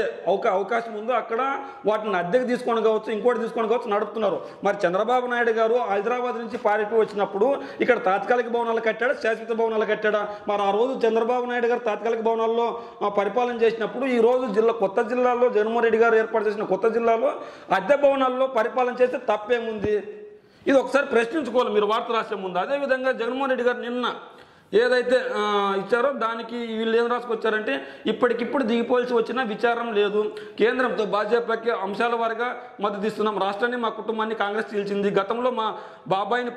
అవకాశం ఉందో అక్కడ వాటిని అద్దెకు తీసుకొని కావచ్చు, ఇంకోటి తీసుకొని కావచ్చు నడుపుతున్నారు. మరి చంద్రబాబు నాయుడు గారు హైదరాబాద్ నుంచి పారిపోయి వచ్చినప్పుడు ఇక్కడ తాత్కాలిక భవనాలు కట్టాడా, శాశ్వత భవనాలు కట్టాడా? మరి ఆ రోజు చంద్రబాబు నాయుడు గారు తాత్కాలిక భవనాల్లో పరిపాలన చేసినప్పుడు ఈ రోజు కొత్త జిల్లాలో జగన్మోహన్ రెడ్డి గారు ఏర్పాటు చేసిన కొత్త జిల్లాలో అద్దె భవనాల్లో పరిపాలన చేస్తే తప్పేముంది? ఇది ఒకసారి ప్రశ్నించుకోవాలి మీరు వార్త రాసే ముందు. అదేవిధంగా జగన్మోహన్ రెడ్డి గారు నిన్న ఏదైతే ఇచ్చారో దానికి వీళ్ళు ఏం రాసుకొచ్చారంటే ఇప్పటికిప్పుడు దిగిపోవాల్సి వచ్చినా విచారం లేదు, కేంద్రంతో భాజపాకి అంశాల వారిగా మద్దతు ఇస్తున్నాం, రాష్ట్రాన్ని మా కుటుంబాన్ని కాంగ్రెస్ చీల్చింది, గతంలో మా బాబాయిని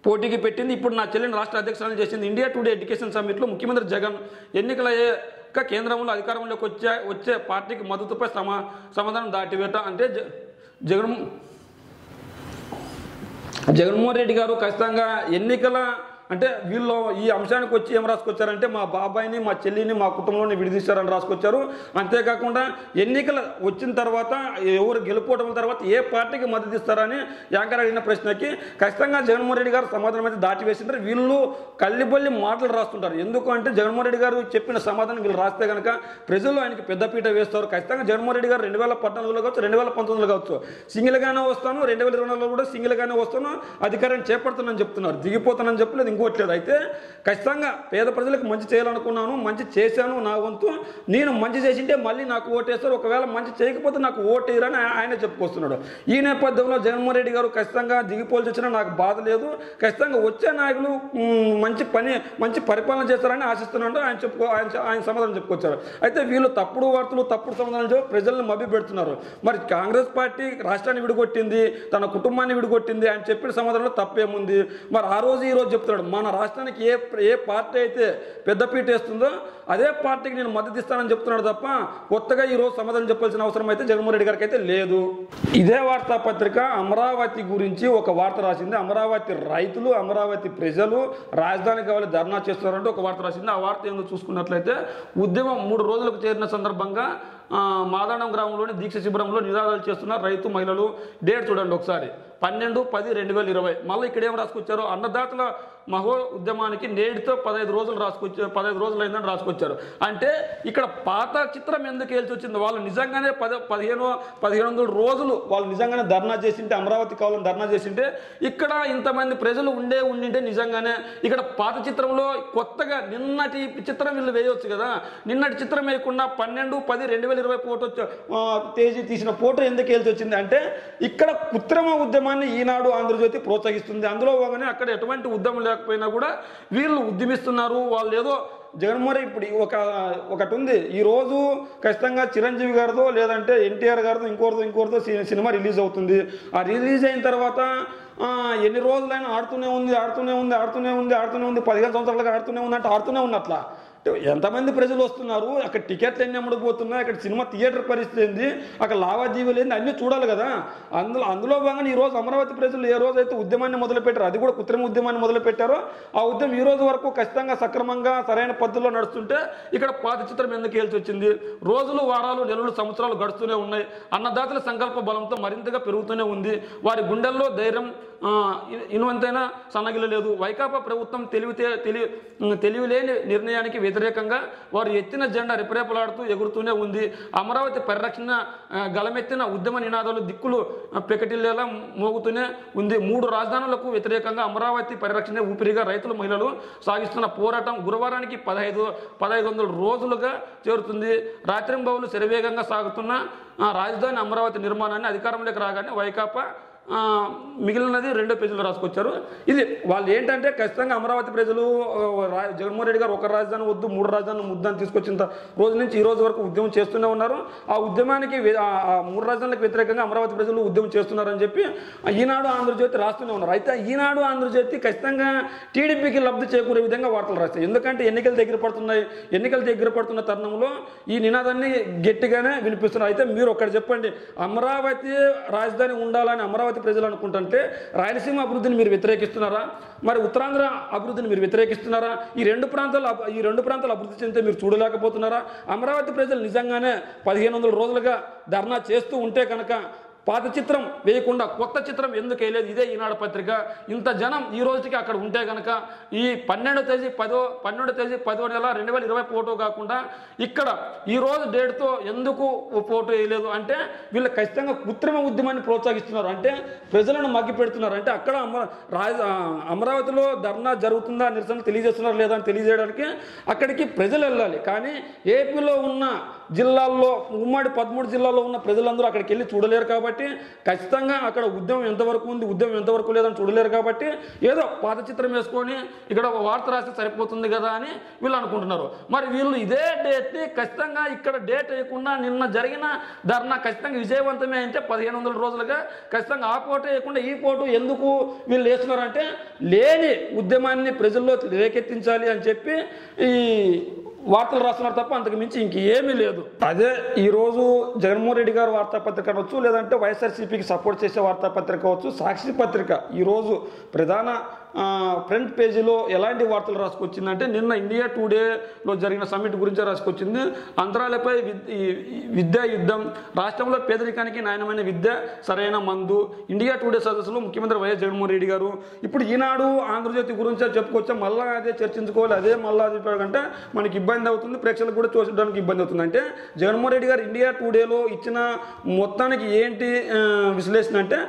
పోటీకి పెట్టింది, ఇప్పుడు నా చెల్లిని రాష్ట్ర అధ్యక్షురాలు చేసింది, ఇండియా టుడే ఎడ్యుకేషన్ సమ్మిట్లో ముఖ్యమంత్రి జగన్ ఎన్నికలయ్యాక కేంద్రంలో అధికారంలోకి వచ్చే పార్టీకి మద్దతుపై సమాధానం దాటివేట అంటే జగన్మోహన్ రెడ్డి గారు ఖచ్చితంగా ఎన్నికల అంటే వీళ్ళు ఈ అంశానికి వచ్చి ఏం రాసుకొచ్చారంటే మా బాబాయిని, మా చెల్లిని, మా కుటుంబంలోని విడిదీశారని రాసుకొచ్చారు. అంతేకాకుండా ఎన్నికలు వచ్చిన తర్వాత ఎవరు గెలుపోవడం తర్వాత ఏ పార్టీకి మద్దతు ఇస్తారని యాంకర్ అడిగిన ప్రశ్నకి ఖచ్చితంగా జగన్మోహన్ రెడ్డి గారు సమాధానం అయితే దాటివేసింటారు. వీళ్ళు కల్లిబొల్లి మాటలు రాస్తుంటారు. ఎందుకు అంటే జగన్మోహన్ రెడ్డి గారు చెప్పిన సమాధానం వీళ్ళు రాస్తే కనుక ప్రజలు ఆయనకి పెద్దపీట వేస్తారు. ఖచ్చితంగా జగన్మోహన్ రెడ్డి గారు 2014లో కావచ్చు, 2019లో కావచ్చు సింగిల్గానే వస్తాను, 2024లో కూడా సింగిల్గానే వస్తాను, అధికారాన్ని చేపడుతానని చెప్తున్నారు. దిగిపోతానని చెప్పలేదు, ఇంకోట్లేదు. అయితే ఖచ్చితంగా పేద ప్రజలకు మంచి చేయాలనుకున్నాను, మంచి చేశాను, నా వంతు నేను మంచి చేసింటే మళ్ళీ నాకు ఓటేస్తారు, ఒకవేళ మంచి చేయకపోతే నాకు ఓటేయరని ఆయన చెప్పుకొస్తున్నాడు. ఈ నేపథ్యంలో జగన్మోహన్ రెడ్డి గారు ఖచ్చితంగా దిగిపోల్సి వచ్చినా నాకు బాధ లేదు, ఖచ్చితంగా వచ్చే నాయకులు మంచి పరిపాలన చేస్తారని ఆశిస్తున్నాడు ఆయన సమాధానం చెప్పుకొచ్చారు. అయితే వీళ్ళు తప్పుడు వార్తలు, తప్పుడు సమాధానాలు ప్రజలను మభ్య పెడుతున్నారు. మరి కాంగ్రెస్ పార్టీ రాష్ట్రాన్ని విడిగొట్టింది, తన కుటుంబాన్ని విడిగొట్టింది, ఆయన చెప్పిన సమాధానంలో తప్పేముంది? మరి ఆ రోజు ఈ రోజు చెప్తున్నాడు మన రాష్ట్రానికి ఏ పార్టీ అయితే పెద్దపీట వేస్తుందో అదే పార్టీకి నేను మద్దతు ఇస్తానని చెప్తున్నాడు తప్ప కొత్తగా ఈ రోజు సమాధానం చెప్పాల్సిన అవసరం అయితే జగన్మోహన్ రెడ్డి గారికి అయితే లేదు. ఇదే వార్తాపత్రిక అమరావతి గురించి ఒక వార్త రాసింది. అమరావతి రైతులు, అమరావతి ప్రజలు రాజధాని కావాలి ధర్నా చేస్తున్నారంటే ఒక వార్త రాసింది. ఆ వార్త ఏందో చూసుకున్నట్లయితే ఉద్యమం 3 రోజులకు చేరిన సందర్భంగా మాదాడం గ్రామంలోని దీక్ష శిబిరంలో నినాదాలు చేస్తున్నారు రైతు మహిళలు. డేట్ చూడండి ఒకసారి, 12/10/2020. మళ్ళీ ఇక్కడ ఏం రాసుకొచ్చారు, అన్నదాతల మహో ఉద్యమానికి నేటితో 15 రోజులు 15 రోజులు అయిందని రాసుకొచ్చారు. అంటే ఇక్కడ పాత చిత్రం ఎందుకు ఏల్చి వచ్చింది, వాళ్ళు నిజంగానే 1500 రోజులు వాళ్ళు నిజంగానే ధర్నా చేసింటే, అమరావతి కావాలని ధర్నా చేసింటే ఇక్కడ ఇంతమంది ప్రజలు ఉండింటే నిజంగానే ఇక్కడ పాత చిత్రంలో కొత్తగా నిన్నటి చిత్రం వీళ్ళు వేయవచ్చు కదా. నిన్నటి చిత్రం వేయకుండా 12/10/2020 ఫోటో తేజీ తీసిన ఫోటో ఎందుకు ఏల్చి వచ్చింది అంటే ఇక్కడ కృత్రిమ ఉద్యమాన్ని ఈనాడు ఆంధ్రజ్యోతి ప్రోత్సహిస్తుంది. అందులో పోగానే అక్కడ ఎటువంటి ఉద్యమం లేకపోయినా కూడా వీళ్ళు ఉద్యమిస్తున్నారు. వాళ్ళు ఏదో జగన్మోహన్ ఇప్పుడు ఒకటి ఉంది, ఈరోజు ఖచ్చితంగా చిరంజీవి గారితో లేదంటే ఎన్టీఆర్ గారితో ఇంకోరితో సినిమా రిలీజ్ అవుతుంది. ఆ రిలీజ్ అయిన తర్వాత ఎన్ని రోజులైనా ఆడుతూనే ఉంది 15 సంవత్సరాలుగా ఆడుతూనే ఉంది అంటే ఆడుతూనే ఉన్నట్లా. ఎంతమంది ప్రజలు వస్తున్నారు, అక్కడ టికెట్లు ఎన్ని అమ్ముడుపోతున్నాయి, అక్కడ సినిమా థియేటర్ పరిస్థితి ఏంది, అక్కడ లావాదేవీలు ఏంది అన్నీ చూడాలి కదా. అందులో భాగంగా ఈరోజు అమరావతి ప్రజలు ఏ రోజైతే ఉద్యమాన్ని మొదలుపెట్టారో, అది కూడా కృత్రిమ ఉద్యమాన్ని మొదలుపెట్టారో, ఆ ఉద్యమం ఈ రోజు వరకు ఖచ్చితంగా సక్రమంగా సరైన పద్ధతిలో నడుస్తుంటే ఇక్కడ పాత చిత్రం ఎందుకు ఏల్చి వచ్చింది. రోజులు, వారాలు, నెలలు, సంవత్సరాలు గడుస్తూనే ఉన్నాయి. అన్నదాతల సంకల్ప బలంతో మరింతగా పెరుగుతూనే ఉంది. వారి గుండెల్లో ధైర్యం ఇనువంతైనా సన్నగిలలేదు. వైకాపా ప్రభుత్వం తెలివిలేని నిర్ణయానికి వ్యతిరేకంగా వారు ఎత్తిన జెండా రెపరెపలాడుతూ ఎగురుతూనే ఉంది. అమరావతి పరిరక్షణ గలమెత్తిన ఉద్యమ నినాదాలు దిక్కులు పెకటిల్లేలా మోగుతూనే ఉంది. 3 రాజధానులకు వ్యతిరేకంగా అమరావతి పరిరక్షణ ఊపిరిగా రైతులు, మహిళలు సాగిస్తున్న పోరాటం గురువారానికి 1500 రోజులుగా చేరుతుంది. రాత్రింబవలు శరవేగంగా సాగుతున్న రాజధాని అమరావతి నిర్మాణాన్ని అధికారంలోకి రాగానే వైకాపా మిగిలినది 2 పేజీలు రాసుకొచ్చారు. ఇది వాళ్ళు ఏంటంటే ఖచ్చితంగా అమరావతి ప్రజలు జగన్మోహన్ రెడ్డి గారు ఒక రాజధాని వద్దు 3 రాజధానులు ముద్దని తీసుకొచ్చిన రోజు నుంచి ఈ రోజు వరకు ఉద్యమం చేస్తూనే ఉన్నారు. ఆ ఉద్యమానికి 3 రాజధానులకు వ్యతిరేకంగా అమరావతి ప్రజలు ఉద్యమం చేస్తున్నారని చెప్పి ఈనాడు ఆంధ్రజ్యోతి రాస్తూనే ఉన్నారు. అయితే ఈనాడు ఆంధ్రజ్యోతి ఖచ్చితంగా టీడీపీకి లబ్ధి చేకూరే విధంగా వార్తలు రాస్తాయి. ఎందుకంటే ఎన్నికలు దగ్గర పడుతున్న తరుణంలో ఈ నినాదాన్ని గట్టిగానే వినిపిస్తున్నారు. అయితే మీరు ఒక్కటి చెప్పండి, అమరావతి రాజధాని ఉండాలని అమరావతి ప్రజలు అనుకుంటుంటే రాయలసీమ అభివృద్ధిని మీరు వ్యతిరేకిస్తున్నారా, మరి ఉత్తరాంధ్ర అభివృద్ధిని మీరు వ్యతిరేకిస్తున్నారా, ఈ రెండు ప్రాంతాలు అభివృద్ధి చెందితే మీరు చూడలేకపోతున్నారా. అమరావతి ప్రజలు నిజంగానే 1500 రోజులుగా ధర్నా చేస్తూ ఉంటే కనుక పాత చిత్రం వేయకుండా కొత్త చిత్రం ఎందుకు వేయలేదు, ఇదే ఈనాడు పత్రిక. ఇంత జనం ఈ రోజుకి అక్కడ ఉంటే కనుక ఈ 12వ తేదీ 10వ నెల 2020 ఫోటో కాకుండా ఇక్కడ ఈరోజు డేట్తో ఎందుకు ఫోటో వేయలేదు అంటే వీళ్ళు ఖచ్చితంగా కృత్రిమ ఉద్యమాన్ని ప్రోత్సహిస్తున్నారు. అంటే ప్రజలను మగ్గి పెడుతున్నారు. అంటే అక్కడ అమరావతిలో ధర్నా జరుగుతుందా, నిరసన తెలియజేస్తున్నారు లేదా అని తెలియజేయడానికి అక్కడికి ప్రజలు వెళ్ళాలి. కానీ ఏపీలో ఉన్న జిల్లాల్లో ఉమ్మడి 13 జిల్లాల్లో ఉన్న ప్రజలందరూ అక్కడికి వెళ్ళి చూడలేరు కాబట్టి ఖచ్చితంగా అక్కడ ఉద్యమం ఎంతవరకు ఉంది, ఉద్యమం ఎంతవరకు లేదని చూడలేరు కాబట్టి ఏదో పాత చిత్రం వేసుకొని ఇక్కడ వార్త రాస్తే సరిపోతుంది కదా అని వీళ్ళు అనుకుంటున్నారు. మరి వీళ్ళు ఇదే డేట్ని ఖచ్చితంగా ఇక్కడ డేట్ వేయకుండా నిన్న జరిగిన ధర్నా ఖచ్చితంగా విజయవంతమే అంటే 1500 రోజులుగా ఖచ్చితంగా ఆ ఫోటో వేయకుండా ఈ ఫోటో ఎందుకు వీళ్ళు వేస్తున్నారంటే లేని ఉద్యమాన్ని ప్రజల్లో రేకెత్తించాలి అని చెప్పి ఈ వార్తలు రాస్తున్నారు తప్ప అంతకు మించి ఇంకేమీ లేదు. అదే ఈరోజు జగన్మోహన్ రెడ్డి గారు వార్తాపత్రిక అనవచ్చు, లేదంటే వైఎస్ఆర్సీపీకి సపోర్ట్ చేసే వార్తాపత్రిక అవచ్చు, సాక్షి పత్రిక ఈరోజు ప్రధాన ఫ్రంట్ పేజీలో ఎలాంటి వార్తలు రాసుకొచ్చిందంటే నిన్న ఇండియా టుడేలో జరిగిన సమ్మిట్ గురించి రాసుకొచ్చింది. అంతరాలపై విద్యా యుద్ధం, రాష్ట్రంలో పేదరికానికి నాణ్యమైన విద్య సరైన మందు, ఇండియా టుడే సదస్సులో ముఖ్యమంత్రి వైఎస్ జగన్మోహన్ రెడ్డి గారు. ఇప్పుడు ఈనాడు ఆంధ్రజ్యోతి గురించి చెప్పుకొచ్చా, మళ్ళీ అదే చర్చించుకోవాలి, అదే మళ్ళీ చెప్పారంటే మనకి ఇబ్బంది అవుతుంది, ప్రేక్షకులకు కూడా చూసడానికి ఇబ్బంది అవుతుంది. అంటే జగన్మోహన్ రెడ్డి గారు ఇండియా టుడేలో ఇచ్చిన మొత్తానికి ఏంటి విశ్లేషణ అంటే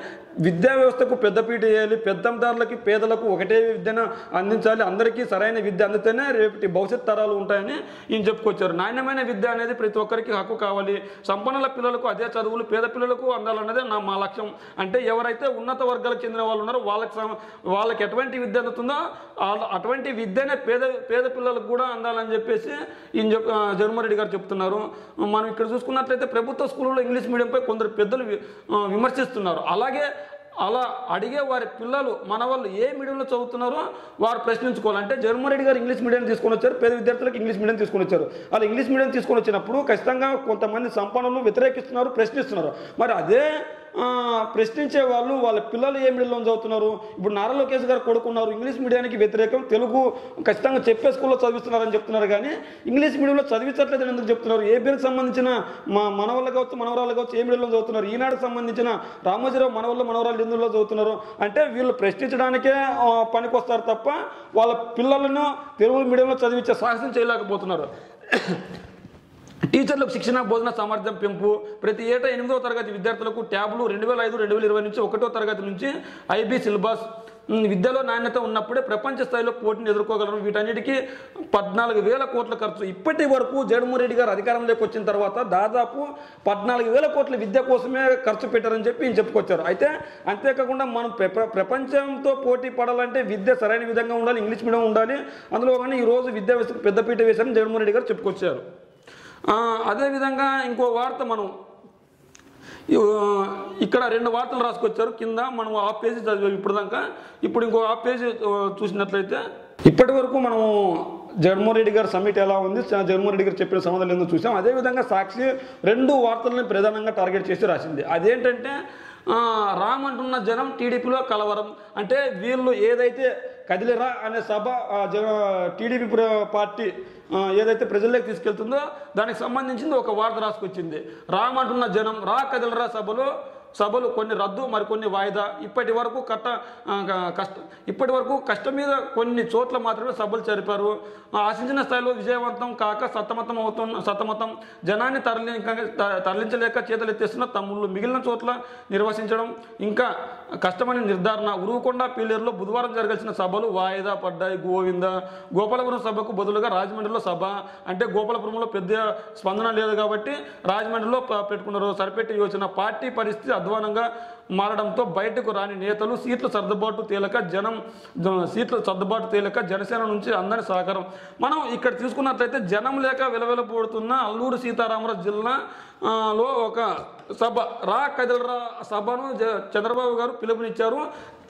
విద్యా వ్యవస్థకు పెద్దపీట వేయాలి, పెద్దందారులకి పేదలకు ఒకటే విద్యను అందించాలి, అందరికీ సరైన విద్య అందితేనే రేపటి భవిష్యత్ తరాలు ఉంటాయని ఈయన చెప్పుకొచ్చారు. నాణ్యమైన విద్య అనేది ప్రతి ఒక్కరికి హక్కు కావాలి, సంపన్నుల పిల్లలకు అదే చదువులు పేద పిల్లలకు అందాలన్నదే మా లక్ష్యం. అంటే ఎవరైతే ఉన్నత వర్గాలకు చెందిన వాళ్ళు ఉన్నారో వాళ్ళకి ఎటువంటి విద్య అందుతుందో అటువంటి విద్యనే పేద పిల్లలకు కూడా అందాలని చెప్పేసి ఈయన జగన్మోహన్ రెడ్డి గారు చెప్తున్నారు. మనం ఇక్కడ చూసుకున్నట్లయితే ప్రభుత్వ స్కూళ్ళలో ఇంగ్లీష్ మీడియంపై కొందరు పెద్దలు విమర్శిస్తున్నారు. అలాగే అలా అడిగే వారి పిల్లలు మన వాళ్ళు ఏ మీడియంలో చదువుతున్నారో వారు ప్రశ్నించుకోవాలి. అంటే జగన్మోహన్ రెడ్డి గారు ఇంగ్లీష్ మీడియం తీసుకొని వచ్చారు, పేద విద్యార్థులకు ఇంగ్లీష్ మీడియం తీసుకొని వచ్చారు. అలా ఇంగ్లీష్ మీడియం తీసుకొని వచ్చినప్పుడు ఖచ్చితంగా కొంతమంది సంపన్నులు వ్యతిరేకిస్తున్నారు, ప్రశ్నిస్తున్నారు. మరి అదే ప్రశ్నించే వాళ్ళు వాళ్ళ పిల్లలు ఏ మీడియంలో చదువుతున్నారు. ఇప్పుడు నారా లోకేష్ గారు కొడుకున్నారు, ఇంగ్లీష్ మీడియానికి వ్యతిరేకం, తెలుగు ఖచ్చితంగా చెప్పే స్కూల్లో చదివిస్తున్నారని చెప్తున్నారు, కానీ ఇంగ్లీష్ మీడియంలో చదివించట్లేదని ఎందుకు చెప్తున్నారు. ఏపీకి సంబంధించిన మనవాళ్ళు కావచ్చు, మనవరాలు కావచ్చు ఏ మీడియంలో చదువుతున్నారు. ఈనాడుకు సంబంధించిన రామోజీరావు మనవరాలు ఎందులో చదువుతున్నారు అంటే వీళ్ళు ప్రశ్నించడానికే పనికొస్తారు తప్ప వాళ్ళ పిల్లలను తెలుగు మీడియంలో చదివించే సాహసం చేయలేకపోతున్నారు. టీచర్లకు శిక్షణ, భోజన సామర్థ్యం పెంపు. ప్రతి ఏటా 8వ తరగతి విద్యార్థులకు ట్యాబ్లు 2005-2020 నుంచి 1వ తరగతి నుంచి ఐబీ సిలబస్. విద్యలో నాణ్యత ఉన్నప్పుడే ప్రపంచ స్థాయిలో పోటీని ఎదుర్కోగలరు. వీటన్నిటికీ 14,000 కోట్ల ఖర్చు. ఇప్పటి వరకు జగన్మోహన్ రెడ్డి గారు అధికారంలోకి వచ్చిన తర్వాత దాదాపు 14,000 కోట్ల విద్య కోసమే ఖర్చు పెట్టారని చెప్పి ఈయన చెప్పుకొచ్చారు. అయితే అంతేకాకుండా మనం ప్రపంచంతో పోటీ పడాలంటే విద్య సరైన విధంగా ఉండాలి, ఇంగ్లీష్ మీడియం ఉండాలి. అందులో కానీ ఈరోజు విద్యా వ్యవస్థకు పెద్దపీట వేశారని జగన్మోహన్ రెడ్డి గారు చెప్పుకొచ్చారు. అదేవిధంగా ఇంకో వార్త మనం ఇక్కడ 2 వార్తలు రాసుకొచ్చారు. కింద మనం హాఫ్ పేజీ చదివాం ఇప్పుడు దాకా. ఇప్పుడు ఇంకో హాఫ్ పేజీ చూసినట్లయితే ఇప్పటి వరకు మనము జగన్మోహన్ రెడ్డి గారు సమ్మిట్ ఎలా ఉంది, జగన్మోహన్ రెడ్డి గారు చెప్పిన సమాధానం ఎందుకు చూసాం. అదేవిధంగా సాక్షి 2 వార్తలను ప్రధానంగా టార్గెట్ చేసి రాసింది. అదేంటంటే రామ్ అంటున్న జనం టీడీపీలో కలవరం. అంటే వీళ్ళు ఏదైతే కదిలిరా అనే సభ టీడీపీ పార్టీ ఏదైతే ప్రజల్లోకి తీసుకెళ్తుందో దానికి సంబంధించింది ఒక వార్త రాసుకొచ్చింది. రామ్ అంటున్న జనం రా కదిలిరా సభలు కొన్ని రద్దు, మరికొన్ని వాయిదా. ఇప్పటి వరకు కష్టం మీద కొన్ని చోట్ల మాత్రమే సభలు జరిపారు. ఆశించిన స్థాయిలో విజయవంతం కాక సతమతం జనాన్ని తరలించలేక చేతులెత్తేస్తున్న తమ్ముళ్ళు. మిగిలిన చోట్ల నిర్వహించడం ఇంకా కష్టమని నిర్ధారణ. ఉరువకొండ పీలేరులో బుధవారం జరగాల్సిన సభలు వాయిదా పడ్డాయి. గోపాలపురం సభకు బదులుగా రాజమండ్రిలో సభ. అంటే గోపాలపురంలో పెద్ద స్పందన లేదు కాబట్టి రాజమండ్రిలో పెట్టుకున్నారు. సరిపెట్టి యోచన. పార్టీ పరిస్థితి అధ్వానంగా మారడంతో బయటకు రాని నేతలు, సీట్ల సర్దుబాటు తేలక జనసేన నుంచి అందని సహకారం. మనం ఇక్కడ తీసుకున్నట్లయితే జనం లేక విలవిలపోడుతున్న అల్లూరు సీతారామరాజు జిల్లాలో ఒక సభ రా కదిలరా సభను చంద్రబాబు గారు పిలుపునిచ్చారు.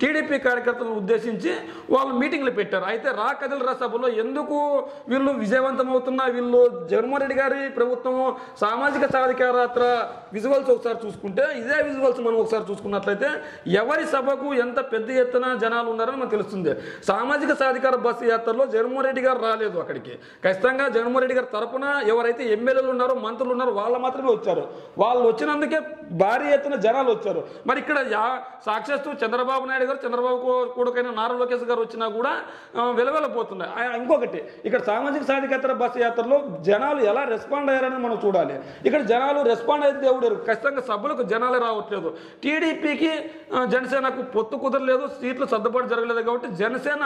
టీడీపీ కార్యకర్తలను ఉద్దేశించి వాళ్ళు మీటింగ్లు పెట్టారు. అయితే రా కదిలరా సభలో ఎందుకు వీళ్ళు విజయవంతం అవుతున్నా, వీళ్ళు జగన్మోహన్ రెడ్డి గారి ప్రభుత్వము సామాజిక సాధికారత విజువల్స్ ఒకసారి చూసుకుంటే ఇదే విజువల్స్ మనం ఒకసారి చూసుకున్నట్లయితే ఎవరి సభకు ఎంత పెద్ద ఎత్తున జనాలు ఉన్నారని మనకు తెలుస్తుంది. సామాజిక సాధికార బస్సు యాత్రలో జగన్మోహన్ రెడ్డి గారు రాలేదు. అక్కడికి ఖచ్చితంగా జగన్మోహన్ రెడ్డి గారి తరపున ఎవరైతే ఎమ్మెల్యేలు ఉన్నారో, మంత్రులు ఉన్నారో వాళ్ళు మాత్రమే వచ్చారు. వాళ్ళు వచ్చినందుకే భారీ ఎత్తున జనాలు వచ్చారు. మరి ఇక్కడ సాక్షాత్తు చంద్రబాబు నాయుడు గారు, చంద్రబాబు కొడుకైన నారా లోకేష్ గారు వచ్చినా కూడా వెలవెలపోతున్నాయి. ఇంకొకటి ఇక్కడ సామాజిక సాధికారత బస్సు యాత్రలో జనాలు ఎలా రెస్పాండ్ అయ్యారని మనం చూడాలి. ఇక్కడ జనాలు రెస్పాండ్ అయితే దేవుడు ఖచ్చితంగా సభలకు జనాలే రావట్లేదు. టీడీపీకి జనసేనకు పొత్తు కుదరలేదు, సీట్లు సర్దుబాటు జరగలేదు కాబట్టి జనసేన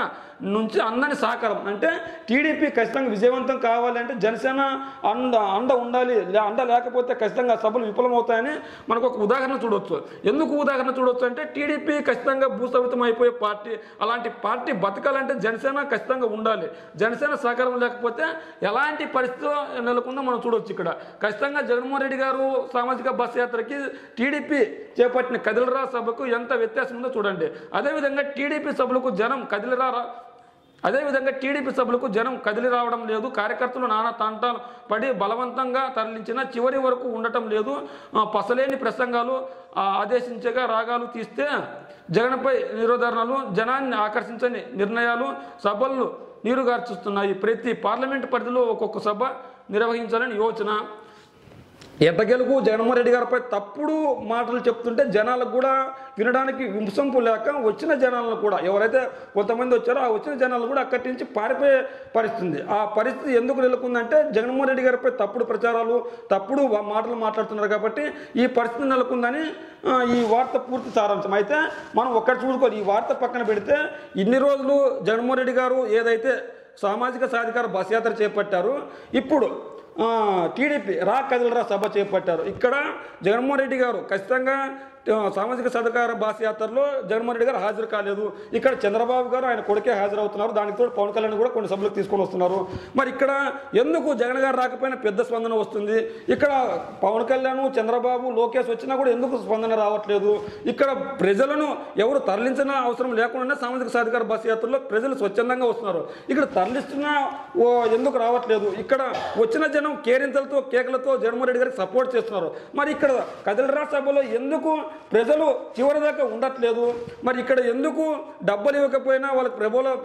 నుంచి అందని సహకారం. అంటే టీడీపీ ఖచ్చితంగా విజయవంతం కావాలంటే జనసేన అండ ఉండాలి, అండ లేకపోతే ఖచ్చితంగా సభలు విఫలమవుతాయని మనకు ఒక ఉదాహరణ చూడవచ్చు. ఎందుకు ఉదాహరణ చూడవచ్చు అంటే టీడీపీ ఖచ్చితంగా భూస్థాపితం అయిపోయే పార్టీ. అలాంటి పార్టీ బతకాలంటే జనసేన ఖచ్చితంగా ఉండాలి. జనసేన సహకారం లేకపోతే ఎలాంటి పరిస్థితి నెలకొందో మనం చూడవచ్చు. ఇక్కడ ఖచ్చితంగా జగన్మోహన్ రెడ్డి గారు సామాజిక బస్ యాత్రకి టీడీపీ చేపట్టిన కదిలరా సభకు ఎంత వ్యత్యాసం ఉందో చూడండి. అదేవిధంగా టీడీపీ సభలకు జనం కదిలి రావడం లేదు. కార్యకర్తలు నానా తంటాలు పడి బలవంతంగా తరలించిన చివరి వరకు ఉండటం లేదు. పసలేని ప్రసంగాలు, ఆదేశించగా రాగాలు తీస్తే జగన్పై నిరోధరణలు, జనాన్ని ఆకర్షించని నిర్ణయాలు సభలను నీరుగార్చుస్తున్నాయి. ప్రతి పార్లమెంటు పరిధిలో ఒక్కొక్క సభ నిర్వహించాలని యోచన. ఎట్టగెలుగు జగన్మోహన్ రెడ్డి గారిపై తప్పుడు మాటలు చెప్తుంటే జనాలకు కూడా వినడానికి వింసంపు లేక వచ్చిన జనాలను కూడా ఎవరైతే కొంతమంది వచ్చారో ఆ వచ్చిన జనాలు కూడా అక్కడి నుంచి పారిపోయే పరిస్థితి. ఆ పరిస్థితి ఎందుకు నెలకొందంటే జగన్మోహన్ రెడ్డి గారిపై తప్పుడు ప్రచారాలు, తప్పుడు మాటలు మాట్లాడుతున్నారు కాబట్టి ఈ పరిస్థితి నెలకొందని ఈ వార్త పూర్తి సారాంశం. అయితే మనం ఒక్కటి చూసుకోవాలి. ఈ వార్త పక్కన పెడితే ఇన్ని రోజులు జగన్మోహన్ రెడ్డి గారు ఏదైతే సామాజిక సాధికార బస్ యాత్ర చేపట్టారో ఇప్పుడు టీడీపీ రా కదిలరా సభ చేపట్టారు. ఇక్కడ జగన్మోహన్ రెడ్డి గారు ఖచ్చితంగా సామాజిక సాధికార బస్ యాత్రలో జగన్మోహన్ రెడ్డి గారు హాజరు కాలేదు. ఇక్కడ చంద్రబాబు గారు ఆయన కొడుకే హాజరవుతున్నారు. దానితో పవన్ కళ్యాణ్ కూడా కొన్ని సభలకు తీసుకొని వస్తున్నారు. మరి ఇక్కడ ఎందుకు జగన్ గారు రాకపోయినా పెద్ద స్పందన వస్తుంది? ఇక్కడ పవన్ కళ్యాణ్, చంద్రబాబు, లోకేష్ వచ్చినా కూడా ఎందుకు స్పందన రావట్లేదు? ఇక్కడ ప్రజలను ఎవరు తరలించిన అవసరం లేకుండా సామాజిక సాధికార బస్ యాత్రలో ప్రజలు స్వచ్ఛందంగా వస్తున్నారు. ఇక్కడ తరలిస్తున్నా ఎందుకు రావట్లేదు? ఇక్కడ వచ్చిన జనం కేరింతలతో, కేకలతో జగన్మోహన్ రెడ్డి గారికి సపోర్ట్ చేస్తున్నారు. మరి ఇక్కడ కదిలరా సభలో ఎందుకు ప్రజలు చివరి దాకా ఉండట్లేదు. మరి ఇక్కడ ఎందుకు డబ్బులు ఇవ్వకపోయినా వాళ్ళకి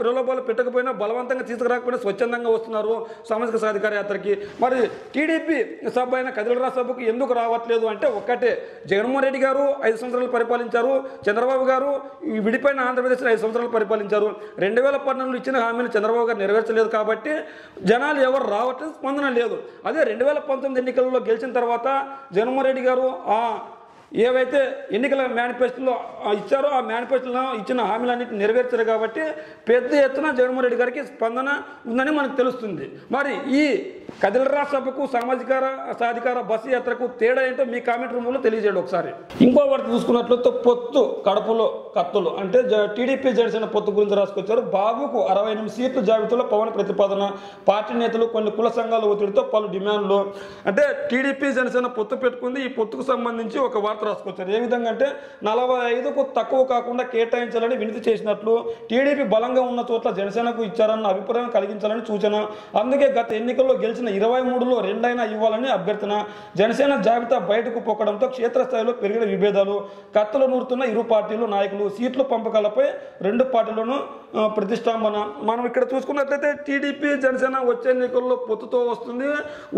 ప్రలోభాలు పెట్టకపోయినా బలవంతంగా తీసుకురాకపోయినా స్వచ్ఛందంగా వస్తున్నారు సామాజిక సాధికార యాత్రకి? మరి టీడీపీ సభ అయిన కదిలరా సభకు ఎందుకు రావట్లేదు అంటే ఒక్కటే, జగన్మోహన్ రెడ్డి గారు 5 సంవత్సరాలు పరిపాలించారు, చంద్రబాబు గారు ఈ విడిపోయిన ఆంధ్రప్రదేశ్లో 5 సంవత్సరాలు పరిపాలించారు. 2014లో ఇచ్చిన హామీలు చంద్రబాబు గారు నెరవేర్చలేదు కాబట్టి జనాలు ఎవరు రావట్లేదు, స్పందన లేదు. అదే 2019 ఎన్నికల్లో గెలిచిన తర్వాత జగన్మోహన్ రెడ్డి గారు ఏవైతే ఎన్నికల మేనిఫెస్టోలో ఇచ్చారో ఆ మేనిఫెస్టోలో ఇచ్చిన హామీలన్నింటినీ నెరవేర్చారు కాబట్టి పెద్ద ఎత్తున జగన్మోహన్ రెడ్డి గారికి స్పందన ఉందని మనకు తెలుస్తుంది. మరి ఈ కదిలరా సభకు సాధికార బస్సు యాత్రకు తేడా ఏంటో మీ కామెంట్ రూమ్లో తెలియజేయండి ఒకసారి. ఇంకో వార్త చూసుకున్నట్లయితే పొత్తు కడపలో కత్తులు అంటే టీడీపీ జనసేన పొత్తు గురించి రాసుకొచ్చారు. బాబుకు 68 సీట్ల జాబితాలో పవన్ ప్రతిపాదన, పార్టీ నేతలు కొన్ని కుల సంఘాల ఒత్తిడితో పలు డిమాండ్లు. అంటే టీడీపీ జనసేన పొత్తు పెట్టుకుంది. ఈ పొత్తుకు సంబంధించి ఒక వార్త రాసుకొచ్చారు. ఏ విధంగా అంటే 45కు తక్కువ కాకుండా కేటాయించాలని వినతి చేసినట్లు, టీడీపీ బలంగా ఉన్న చోట్ల జనసేనకు ఇచ్చారన్న అభిప్రాయం కలిగించాలని సూచన. అందుకే గత ఎన్నికల్లో గెలిచిన 23లో 2 అయినా ఇవ్వాలని అభ్యర్థన. జనసేన జాబితా బయటకు పొక్కడంతో క్షేత్రస్థాయిలో పెరిగిన విభేదాలు, కత్తులు నూరుతున్న ఇరు పార్టీలు నాయకులు, సీట్ల పంపకాలపై 2 పార్టీలను ప్రతిష్టాంబన. మనం ఇక్కడ చూసుకున్నట్లయితే టీడీపీ జనసేన వచ్చే ఎన్నికల్లో పొత్తుతో వస్తుంది.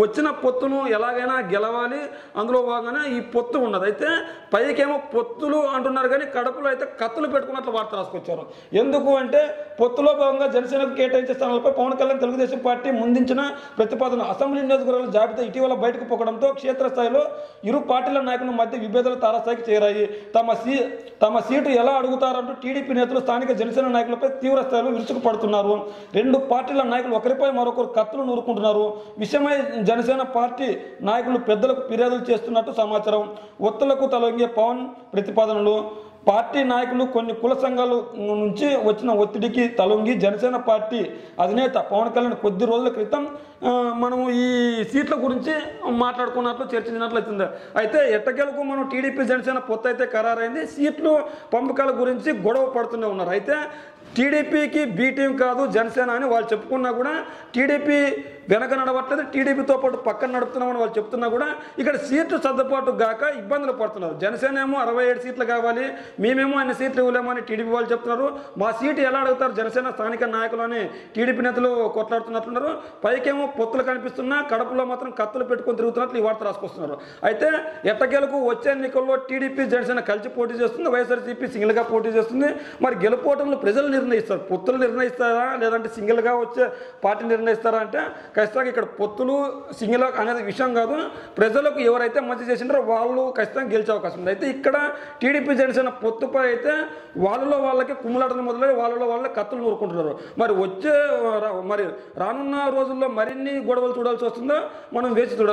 వచ్చిన పొత్తును ఎలాగైనా గెలవాలి, అందులో భాగంగానే ఈ పొత్తు ఉన్నది. అయితే పైకేమో పొత్తులు అంటున్నారు కానీ కడపలో అయితే కత్తులు పెట్టుకున్నట్లు వార్త రాసుకొచ్చారు. ఎందుకు అంటే పొత్తులో భాగంగా జనసేనకు కేటాయించే స్థానాలపై పవన్ కళ్యాణ్ తెలుగుదేశం పార్టీ ముందుంచిన ప్రతిపాదన అసెంబ్లీ నియోజకవర్గాల జాబితా ఇటీవల బయటకు పొక్కడంతో క్షేత్రస్థాయిలో ఇరు పార్టీల నాయకుల మధ్య విభేదాలు తారాస్థాయికి చేరాయి. తమ సీటు ఎలా అడుగుతారంటూ టీడీపీ నేతలు స్థానిక జనసేన నాయకులపై తీవ్ర స్థాయిలో విరుచుకుపడుతున్నారు. 2 పార్టీల నాయకులు ఒకరిపై మరొకరు కత్తులు నూరుకుంటున్నారు. విషయమై జనసేన పార్టీ నాయకులు పెద్దలకు ఫిర్యాదులు చేస్తున్నట్టు సమాచారం. ఒత్తులకు తలొంగే పవన్ ప్రతిపాదనలు, పార్టీ నాయకులు కొన్ని కుల సంఘాల నుంచి వచ్చిన ఒత్తిడికి తలొంగి జనసేన పార్టీ అధినేత పవన్ కళ్యాణ్ కొద్ది రోజుల క్రితం మనము ఈ సీట్ల గురించి మాట్లాడుకున్నట్లు చర్చించినట్లు అవుతుంది. అయితే ఎట్టకేలకు మనం టీడీపీ జనసేన పొత్తు అయితే ఖరారైంది. సీట్లు పంపకాల గురించి గొడవ పడుతూనే ఉన్నారు. అయితే టీడీపీకి బీ టీం కాదు జనసేన అని వాళ్ళు చెప్పుకున్నా కూడా టీడీపీ వెనక నడవట్లేదు, టీడీపీతో పాటు పక్కన నడుపుతున్నామని వాళ్ళు చెప్తున్నా కూడా ఇక్కడ సీట్లు సర్దుబాటు గాక ఇబ్బందులు పడుతున్నారు. జనసేన ఏమో 67 సీట్లు కావాలి, మేమేమో అన్ని సీట్లు ఇవ్వలేమని టీడీపీ వాళ్ళు చెప్తున్నారు. మా సీటు ఎలా అడుగుతారు జనసేన స్థానిక నాయకులు అని టీడీపీ నేతలు కొట్లాడుతున్నట్లున్నారు. పైకేమో పొత్తులు కనిపిస్తున్నా కడపలో మాత్రం కత్తులు పెట్టుకొని తిరుగుతున్నట్లు ఈ వార్త రాసుకొస్తున్నారు. అయితే ఎట్టకేలకు వచ్చే ఎన్నికల్లో టీడీపీ జనసేన కలిసి పోటీ చేస్తుంది, వైఎస్ఆర్సీపీ సింగిల్గా పోటీ చేస్తుంది. మరి గెలుపోవటంలో ప్రజలు నిర్ణయిస్తారు. పొత్తులు నిర్ణయిస్తారా లేదంటే సింగిల్గా వచ్చే పార్టీ నిర్ణయిస్తారా అంటే ఖచ్చితంగా ఇక్కడ పొత్తులు సింగిల్ అనేది విషయం కాదు. ప్రజలకు ఎవరైతే మంచి చేసింటారో వాళ్ళు ఖచ్చితంగా గెలిచే అవకాశం ఉంది. అయితే ఇక్కడ టీడీపీ జనసేన పొత్తుపై అయితే వాళ్ళకి కుమ్ములాటలు మొదలై వాళ్ళే కత్తులు నూరుకుంటున్నారు. మరి రానున్న రోజుల్లో మరిన్ని గొడవలు చూడాల్సి వస్తుందో మనం వేచి చూడాలి.